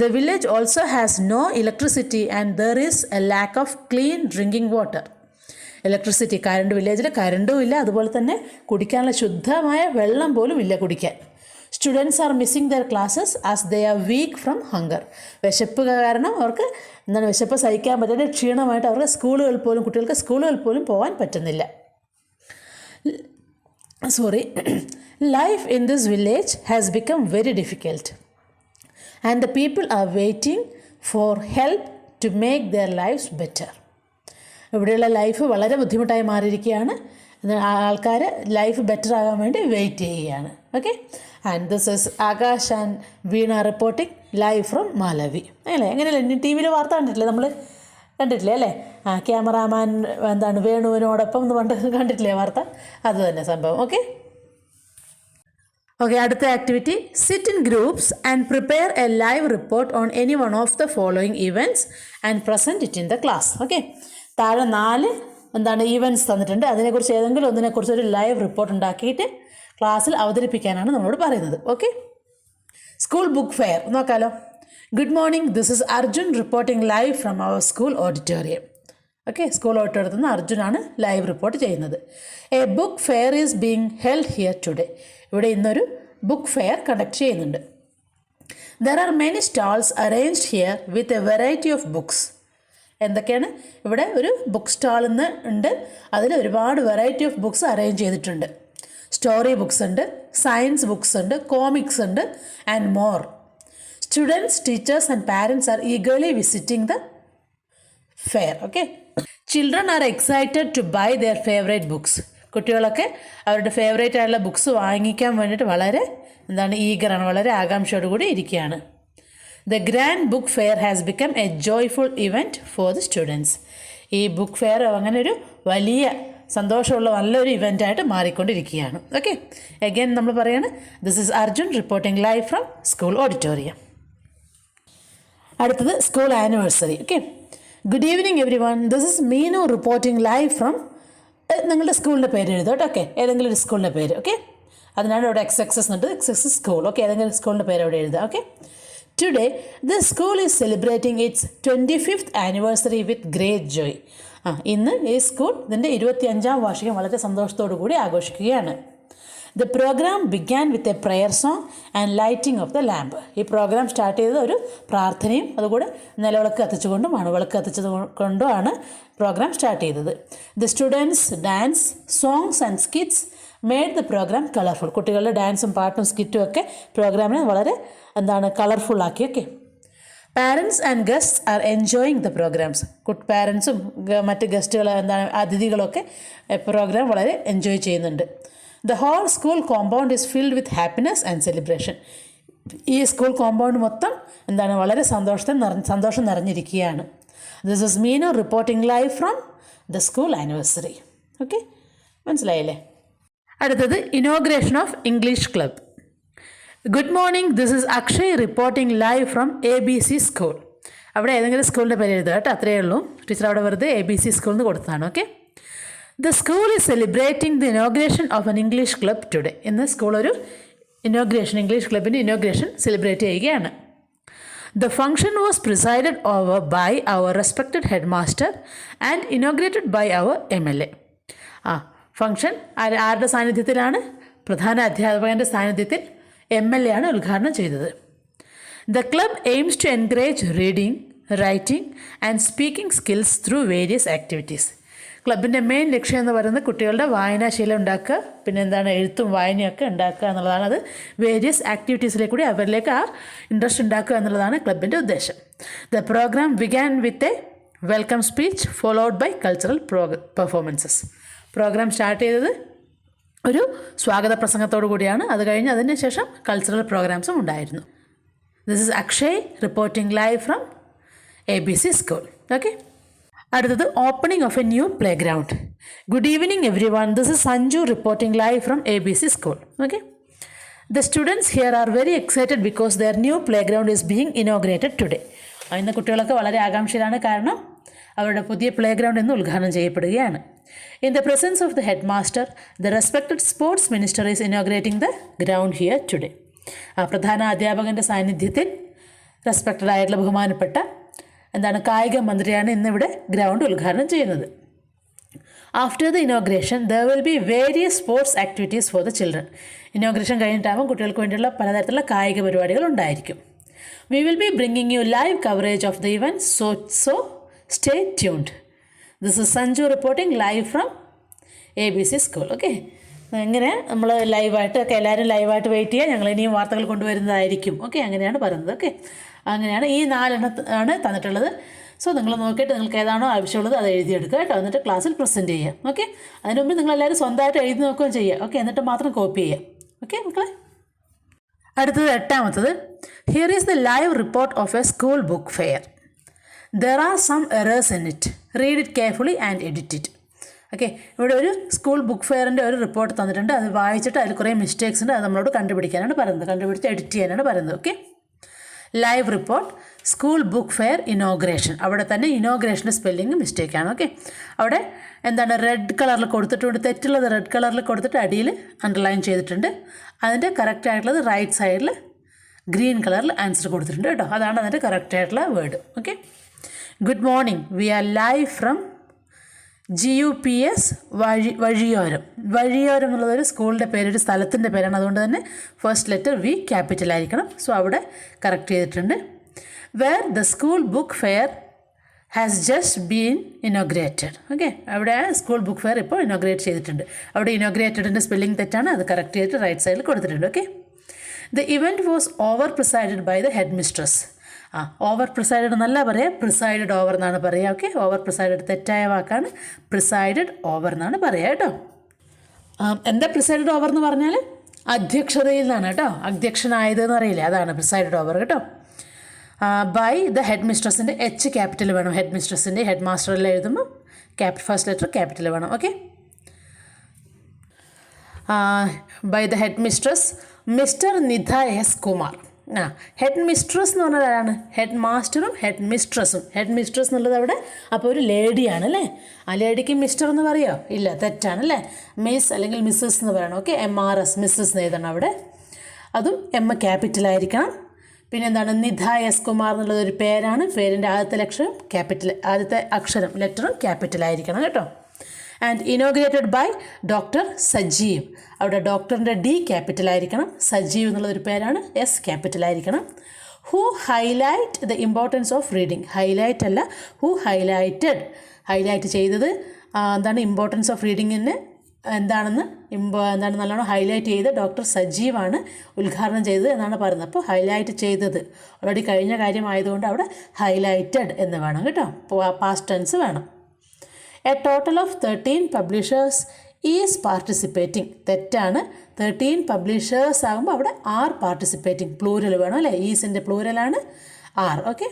The village also has no electricity and there is a lack of clean drinking water. Electricity, current, വില്ലേജിൽ കറണ്ടും ഇല്ല, അതുപോലെ തന്നെ കുടിക്കാനുള്ള ശുദ്ധമായ വെള്ളം പോലും ഇല്ല കുടിക്കാൻ. Students are missing their classes as they are weak from hunger. വിശപ്പ് കാരണം അവർക്ക് എന്താണ് വിശപ്പ് സഹിക്കാൻ പറ്റാതെ ക്ഷീണമായിട്ട് അവർക്ക് കുട്ടികൾക്ക് സ്കൂളുകളിൽ പോലും പോകാൻ പറ്റുന്നില്ല. Life in this village has become very difficult and the people are waiting for help to make their lives better. ഇവിടെയുള്ള ലൈഫ് വളരെ ബുദ്ധിമുട്ടായി മാറിയിരിക്കുകയാണ്. ആൾക്കാർ ലൈഫ് ബെറ്റർ ആകാൻ വേണ്ടി വെയിറ്റ് ചെയ്യുകയാണ്. Okay, and this is Akash and Veena reporting live from Malawi. അല്ലേ, എങ്ങനെയല്ലേ ടി വിയിൽ വാർത്ത കണ്ടിട്ടില്ലേ, നമ്മൾ കണ്ടിട്ടില്ലേ അല്ലേ? ക്യാമറാമാൻ എന്താണ് വേണുവിനോടൊപ്പം എന്ന് പറഞ്ഞിട്ട് കണ്ടിട്ടില്ലേ വാർത്ത? അത് തന്നെ സംഭവം. ഓക്കെ ഓക്കെ, അടുത്ത activity, sit in groups and prepare A live report on any one of the following events and present it in the class. Okay, താഴെ 4 ഈവൻറ്റ്സ് തന്നിട്ടുണ്ട്. അതിനെക്കുറിച്ച് ഏതെങ്കിലും ഒന്നിനെക്കുറിച്ച് ഒരു ലൈവ് റിപ്പോർട്ട് ഉണ്ടാക്കിയിട്ട് ക്ലാസ്സിൽ അവതരിപ്പിക്കാനാണ് നമ്മളോട് പറയുന്നത്. ഓക്കെ, സ്കൂൾ ബുക്ക് ഫെയർ നോക്കാമല്ലോ. Good morning, this is Arjun reporting live from our school auditorium. Okay, school ഓഡിറ്റോറിയത്തിൽ നിന്ന് അർജുനാണ് ലൈവ് റിപ്പോർട്ട് ചെയ്യുന്നത്. A book fair is being held here today. ഇവിടെ ഇന്നൊരു ബുക്ക് ഫെയർ കണ്ടക്ട് ചെയ്യുന്നുണ്ട്. There are many stalls arranged here with a variety of books. എന്തൊക്കെയാണ്? ഇവിടെ ഒരു ബുക്ക് സ്റ്റാൾ ഉണ്ട്, അതിൽ ഒരുപാട് വെറൈറ്റി ഓഫ് ബുക്സ് അറേഞ്ച് ചെയ്തിട്ടുണ്ട്. സ്റ്റോറി ബുക്സ് ഉണ്ട്, സയൻസ് ബുക്സ് ഉണ്ട്, കോമിക്സ് ഉണ്ട് and more. Students, teachers and parents are eagerly visiting the fair. Okay, children are excited to buy their favourite books. കുട്ടികളൊക്കെ അവരുടെ favourite ആയിട്ടുള്ള ബുക്സ് വാങ്ങിക്കാൻ വേണ്ടിയിട്ട് വളരെ ഈഗറാണ്, വളരെ ആകാംക്ഷയോടു കൂടി ഇരിക്കുകയാണ്. The grand book fair has become A joyful event for the students. ഈ ബുക്ക് ഫെയർ അങ്ങനെ ഒരു വലിയ സന്തോഷമുള്ള നല്ലൊരു ഇവൻ്റായിട്ട് മാറിക്കൊണ്ടിരിക്കുകയാണ്. ഓക്കെ, അഗൈൻ നമ്മൾ പറയാണ് this is Arjun reporting live from school auditorium. അടുത്തത് school anniversary. Okay, good evening every one, this is Meenu reporting live from, നിങ്ങളുടെ സ്കൂളിൻ്റെ പേര് എഴുതുക. ഓക്കെ, ഏതെങ്കിലും ഒരു സ്കൂളിൻ്റെ പേര്. ഓക്കെ, അതിനാണ് ഇവിടെ XXS എന്നുണ്ട്, XXS സ്കൂൾ. ഓക്കെ, ഏതെങ്കിലും സ്കൂളിൻ്റെ പേര് അവിടെ എഴുതുക. Okay, today the school is celebrating it's 25th anniversary with great Joy. ഇന്ന് ഈ സ്കൂൾ ഇതിൻ്റെ 25ാം വാർഷികം വളരെ സന്തോഷത്തോടു കൂടി ആഘോഷിക്കുകയാണ്. The programme began with a prayer song and lighting of the lamp. ഈ പ്രോഗ്രാം സ്റ്റാർട്ട് ചെയ്തത് ഒരു പ്രാർത്ഥനയും അതുകൂടെ നിലവിളക്ക് കത്തിച്ചുകൊണ്ടും അണുവിളക്ക് കത്തിച്ചത് കൊണ്ടുമാണ് പ്രോഗ്രാം സ്റ്റാർട്ട് ചെയ്തത്. The students dance, songs and skits made the programme colourful. കുട്ടികളുടെ ഡാൻസും പാട്ടും സ്കിറ്റും ഒക്കെ പ്രോഗ്രാമിനെ വളരെ കളർഫുള്ളാക്കി. Okay, parents and guests are enjoying the programmes. പാരൻസും മറ്റ് ഗസ്റ്റുകൾ അതിഥികളൊക്കെ പ്രോഗ്രാം വളരെ എൻജോയ് ചെയ്യുന്നുണ്ട്. The whole school compound is filled with happiness and celebration. ഈ സ്കൂൾ കോമ്പൗണ്ട് മൊത്തം വളരെ സന്തോഷം നിറഞ്ഞിരിക്കുകയാണ്. This is Meenu reporting live from the school anniversary. Okay, മനസ്സിലായില്ലേ? അടുത്തത് inauguration of English club. Good morning, this is Akshay reporting live from ABC school. അവിടെ ഏതെങ്കിലും സ്കൂളിൻ്റെ പേര് എഴുതുക കേട്ടോ, അത്രയേ ഉള്ളൂ. ടീച്ചർ അവിടെ വെറുതെ ABC സ്കൂളിൽ നിന്ന് കൊടുത്തതാണ്. Okay, the school is celebrating the inauguration of an English club today. ഇന്ന് സ്കൂൾ ഒരു ഇംഗ്ലീഷ് ക്ലബിൻ്റെ ഇനോഗ്രേഷൻ സെലിബ്രേറ്റ് ചെയ്യുകയാണ്. The function was presided over by our respected head master and inaugurated by our MLA. Function ആരുടെ സാന്നിധ്യത്തിലാണ്? പ്രധാന അധ്യാപകൻ്റെ സാന്നിധ്യത്തിൽ MLA ആണ് ഉദ്ഘാടനം ചെയ്തത്. The club aims to encourage reading, writing and speaking skills through various activities. ക്ലബിൻ്റെ മെയിൻ ലക്ഷ്യം എന്ന് പറയുന്നത് കുട്ടികളുടെ വായനാശീലം ഉണ്ടാക്കുക, പിന്നെ എഴുത്തും വായനയൊക്കെ ഉണ്ടാക്കുക എന്നുള്ളതാണ്. അത് വേരിയസ് ആക്ടിവിറ്റീസിലേക്ക് കൂടി അവരിലേക്ക് ആ ഇൻട്രസ്റ്റ് ഉണ്ടാക്കുക എന്നുള്ളതാണ് ക്ലബിൻ്റെ ഉദ്ദേശം. The programme began with a welcome speech followed by cultural performances. Programme start ചെയ്തത് ഒരു സ്വാഗത പ്രസംഗത്തോടു കൂടിയാണ്. അത് കഴിഞ്ഞ് അതിന് ശേഷം കൾച്ചറൽ പ്രോഗ്രാംസും ഉണ്ടായിരുന്നു. This is Akshay reporting live from ABC school. Okay, അടുത്തത് opening of a new play ground. Good evening every one, this is Sanju reporting live from ABC school. Okay, the students here are very excited because their new play ground is being inaugurated today. ഇന്ന് കുട്ടികളൊക്കെ വളരെ ആകാംക്ഷയിലാണ്, കാരണം അവരുടെ പുതിയ play ground ഇന്ന് ഉദ്ഘാടനം ചെയ്യപ്പെടുകയാണ്. In the presence of the head master, the respected sports minister is inaugurating the ground here today. പ്രധാന അധ്യാപകൻ്റെ സാന്നിധ്യത്തിൽ റെസ്പെക്റ്റഡ് ആയിട്ടുള്ള ബഹുമാനപ്പെട്ട കായിക മന്ത്രിയാണ് ഇന്നിവിടെ ഗ്രൗണ്ട് ഉദ്ഘാടനം ചെയ്യുന്നത്. After the inauguration there will be various sports activities for the children. Inauguration കഴിഞ്ഞിട്ടാകുമ്പോൾ കുട്ടികൾക്ക് വേണ്ടിയുള്ള പലതരത്തിലുള്ള കായിക പരിപാടികൾ ഉണ്ടായിരിക്കും. We will be bringing you live coverage of the event, so stay tuned. This is Sanju reporting live from ABC school. Okay, ഇങ്ങനെ നമ്മൾ ലൈവായിട്ട് എല്ലാവരും ലൈവായിട്ട് വെയിറ്റ് ചെയ്യുക, ഞങ്ങൾ ഇനിയും വാർത്തകൾ കൊണ്ടുവരുന്നതായിരിക്കും. ഓക്കെ, അങ്ങനെയാണ് പറയുന്നത്. ഓക്കെ, അങ്ങനെയാണ് ഈ 4 ആണ് തന്നിട്ടുള്ളത്. സോ നിങ്ങൾ നോക്കിയിട്ട് നിങ്ങൾക്ക് ഏതാണോ ആവശ്യമുള്ളത് അത് എഴുതിയെടുക്കുക കേട്ടോ, എന്നിട്ട് ക്ലാസ്സിൽ പ്രസൻറ്റ് ചെയ്യുക. ഓക്കെ, അതിന് മുമ്പ് നിങ്ങളെല്ലാവരും സ്വന്തമായിട്ട് എഴുതി നോക്കുകയും ചെയ്യുക. ഓക്കെ, എന്നിട്ട് മാത്രം കോപ്പി ചെയ്യുക. ഓക്കെ മക്കളെ, അടുത്തത് 8ാമത്തത്. Here is the live report of a school book fair. There are some errors in it, read it carefully and edit it. Okay, ഇവിടെ ഒരു സ്കൂൾ ബുക്ക് ഫെയറിൻ്റെ ഒരു റിപ്പോർട്ട് തന്നിട്ടുണ്ട്. അത് വായിച്ചിട്ട് അതിൽ കുറേ മിസ്റ്റേക്സ് ഉണ്ട്, അത് നമ്മളോട് കണ്ടുപിടിക്കാനാണ് പറയുന്നത്, കണ്ടുപിടിച്ച് എഡിറ്റ് ചെയ്യാനാണ് പറയുന്നത്. Okay, live report school book fair inauguration. അവിടെ തന്നെ ഇനോഗ്രേഷൻ്റെ സ്പെല്ലിങ് മിസ്റ്റേക്കാണ്. ഓക്കെ, അവിടെ റെഡ് കളറിൽ കൊടുത്തിട്ടുണ്ട്, തെറ്റുള്ളത് റെഡ് കളറിൽ കൊടുത്തിട്ട് അടിയിൽ അണ്ടർലൈൻ ചെയ്തിട്ടുണ്ട്. അതിൻ്റെ കറക്റ്റ് ആയിട്ടുള്ളത് റൈറ്റ് സൈഡിൽ ഗ്രീൻ കളറിൽ ആൻസർ കൊടുത്തിട്ടുണ്ട് കേട്ടോ, അതാണ് അതിൻ്റെ കറക്റ്റ് ആയിട്ടുള്ള word. Okay, good morning, we are live from GUPS Vazhiyoram. Vazhiyoram എന്നുള്ളതൊരു സ്കൂളിൻ്റെ പേര്, ഒരു സ്ഥലത്തിൻ്റെ പേരാണ്. അതുകൊണ്ട് തന്നെ ഫസ്റ്റ് ലെറ്റർ V ക്യാപിറ്റലായിരിക്കണം. സോ അവിടെ കറക്റ്റ് ചെയ്തിട്ടുണ്ട്. Where the school book fair has just been inaugurated. Okay, അവിടെ സ്കൂൾ ബുക്ക് ഫെയർ ഇപ്പോൾ ഇനോഗ്രേറ്റ് ചെയ്തിട്ടുണ്ട്. അവിടെ ഇനോഗ്രേറ്റഡിൻ്റെ സ്പെല്ലിംഗ് തെറ്റാണ്, അത് കറക്റ്റ് ചെയ്തിട്ട് റൈറ്റ് സൈഡിൽ കൊടുത്തിട്ടുണ്ട്. Okay, the event was over presided by the head mistress. Over presided എന്നല്ല പറയുക, പ്രിസൈഡഡ് ഓവർ എന്നാണ് പറയുക. ഓക്കെ, ഓവർ പ്രിസൈഡഡ് തെറ്റായ വാക്കാണ്, പ്രിസൈഡഡ് ഓവർ എന്നാണ് പറയുക കേട്ടോ. എന്താ പ്രിസൈഡഡ് ഓവർ എന്ന് പറഞ്ഞാൽ അധ്യക്ഷതയിൽ നിന്നാണ് കേട്ടോ. അധ്യക്ഷനായത് എന്ന് പറയില്ലേ, അതാണ് പ്രിസൈഡഡ് ഓവർ കേട്ടോ. ബൈ ദ ഹെഡ് മിസ്ട്രസിൻ്റെ എച്ച് ക്യാപിറ്റൽ വേണം. ഹെഡ് മിസ്ട്രസിൻ്റെ ഹെഡ് മാസ്റ്ററിൽ എഴുതുമ്പോൾ ഫസ്റ്റ് ലെറ്റർ ക്യാപിറ്റൽ വേണം. Okay. By the head mistress mister Nidha S Kumar. Head mistress എന്ന് പറഞ്ഞാൽ ആരാണ്? ഹെഡ് മാസ്റ്ററും ഹെഡ് മിസ്ട്രസും. ഹെഡ് മിസ്ട്രസ് എന്നുള്ളത് അവിടെ അപ്പോൾ ഒരു ലേഡിയാണ് അല്ലേ. ആ ലേഡിക്ക് മിസ്റ്റർ എന്ന് പറയുമോ? ഇല്ല, തെറ്റാണ് അല്ലേ. മിസ് അല്ലെങ്കിൽ മിസ്സസ് എന്ന് പറയണം. ഓക്കെ. MRS മിസ്സസ് എന്ന് എഴുതണം അവിടെ. അതും M ക്യാപിറ്റലായിരിക്കണം. പിന്നെ എന്താണ്? നിധ എസ് കുമാർ എന്നുള്ളത് ഒരു പേരാണ്. പേരിൻ്റെ ആദ്യത്തെ അക്ഷരം ലെറ്ററും ക്യാപിറ്റലായിരിക്കണം കേട്ടോ. And inaugurated by doctor Sajeev. അവിടെ ഡോക്ടറിൻ്റെ D ക്യാപിറ്റലായിരിക്കണം. സജീവ് എന്നുള്ളൊരു പേരാണ്. S ക്യാപിറ്റലായിരിക്കണം. Who highlight the importance of reading. Highlight അല്ല, ഹു ഹൈലൈറ്റ് ചെയ്തത് എന്താണ്? ഇമ്പോർട്ടൻസ് ഓഫ് റീഡിങ്ങിന് എന്താണ് നല്ലോണം ഹൈലൈറ്റ് ചെയ്ത് ഡോക്ടർ സജീവാണ് ഉദ്ഘാടനം ചെയ്തത് എന്നാണ് പറയുന്നത്. അപ്പോൾ ഹൈലൈറ്റ് ചെയ്തത് ഓൾറെഡി കഴിഞ്ഞ കാര്യമായതുകൊണ്ട് അവിടെ ഹൈലൈറ്റഡ് എന്ന് വേണം കേട്ടോ. പാസ്റ്റ് ടെൻസ് വേണം. A total of 13 publishers is participating. തെറ്റാണ്. 13 പബ്ലിഷേഴ്സ് ആകുമ്പോൾ അവിടെ ആർ പാർട്ടിസിപ്പേറ്റിംഗ്. പ്ലൂരൽ വേണം അല്ലേ. ഈസിൻ്റെ പ്ലൂരലാണ് are. Okay.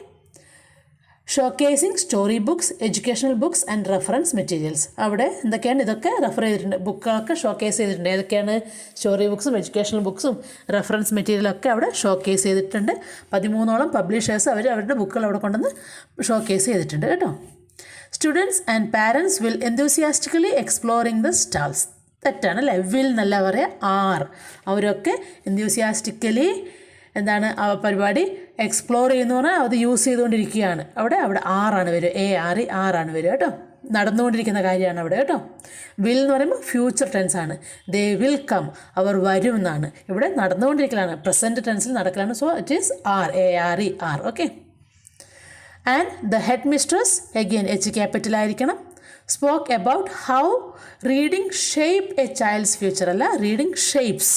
Showcasing story books, educational books and reference materials. അവിടെ എന്തൊക്കെയാണ്? ഇതൊക്കെ റെഫർ ചെയ്തിട്ടുണ്ട്. ബുക്കൊക്കെ ഷോക്കേസ് ചെയ്തിട്ടുണ്ട്. ഏതൊക്കെയാണ്? സ്റ്റോറി ബുക്സും എഡ്യൂക്കേഷണൽ ബുക്സും റെഫറൻസ് മെറ്റീരിയലൊക്കെ അവിടെ ഷോക്കേസ് ചെയ്തിട്ടുണ്ട്. 13ഓളം പബ്ലിഷേഴ്സ് അവരുടെ ബുക്കുകൾ അവിടെ കൊണ്ടുവന്ന് ഷോക്കേസ് ചെയ്തിട്ടുണ്ട് കേട്ടോ. Students and parents will enthusiastically exploring the stalls. തെറ്റാണ് അല്ലേ. വിൽ എന്നല്ല പറയുക, ആർ. അവരൊക്കെ എന്തൂസിയാസ്റ്റിക്കലി എന്താണ് ആ പരിപാടി എക്സ്പ്ലോർ ചെയ്യുന്നു പറഞ്ഞാൽ അത് യൂസ് ചെയ്തുകൊണ്ടിരിക്കുകയാണ്. അവിടെ ആറാണ് വരിക. ARE ആറാണ് വരിക കേട്ടോ. നടന്നുകൊണ്ടിരിക്കുന്ന കാര്യമാണ് അവിടെ കേട്ടോ. വിൽ എന്ന് പറയുമ്പോൾ ഫ്യൂച്ചർ ടെൻസ് ആണ്. ദേ വിൽ കം, അവർ വരും എന്നാണ്. ഇവിടെ നടന്നുകൊണ്ടിരിക്കലാണ്, പ്രസൻറ്റ് ടെൻസിൽ നടക്കലാണ്. So it is ARE are. Okay. And the head mistress again H ക്യാപിറ്റലായിരിക്കണം. Spoke about how reading shape a child's future. അല്ല, reading shapes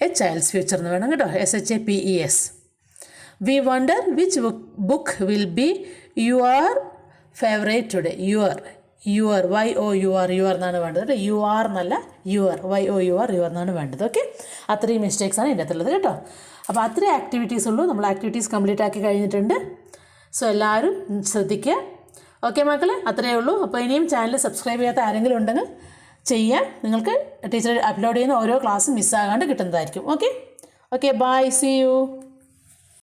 a child's future എന്ന് വേണം കേട്ടോ. SHAPES. We wonder which book will be your favourite today. Your YOUR എന്നാണ് വേണ്ടത് കേട്ടോ. UR എന്നല്ല, YOUR എന്നാണ് വേണ്ടത്. ഓക്കെ. അത്രയും മിസ്റ്റേക്സാണ് ഇതിൻ്റെ അകത്തുള്ളത് കേട്ടോ. അപ്പോൾ അത്രയും ആക്ടിവിറ്റീസ് ഉള്ളൂ. നമ്മൾ ആക്ടിവിറ്റീസ് കംപ്ലീറ്റ് ആക്കി കഴിഞ്ഞിട്ടുണ്ട്. സോ എല്ലാവരും ശ്രദ്ധിക്കുക. ഓക്കെ മക്കളെ, അത്രയേ ഉള്ളൂ. അപ്പോൾ ഇനിയും ചാനൽ സബ്സ്ക്രൈബ് ചെയ്യാത്ത ആരെങ്കിലും ഉണ്ടെങ്കിൽ ചെയ്യാം. നിങ്ങൾക്ക് ടീച്ചർ അപ്ലോഡ് ചെയ്യുന്ന ഓരോ ക്ലാസ്സും മിസ്സാകാണ്ട് കിട്ടുന്നതായിരിക്കും. ഓക്കെ. Bye, see U.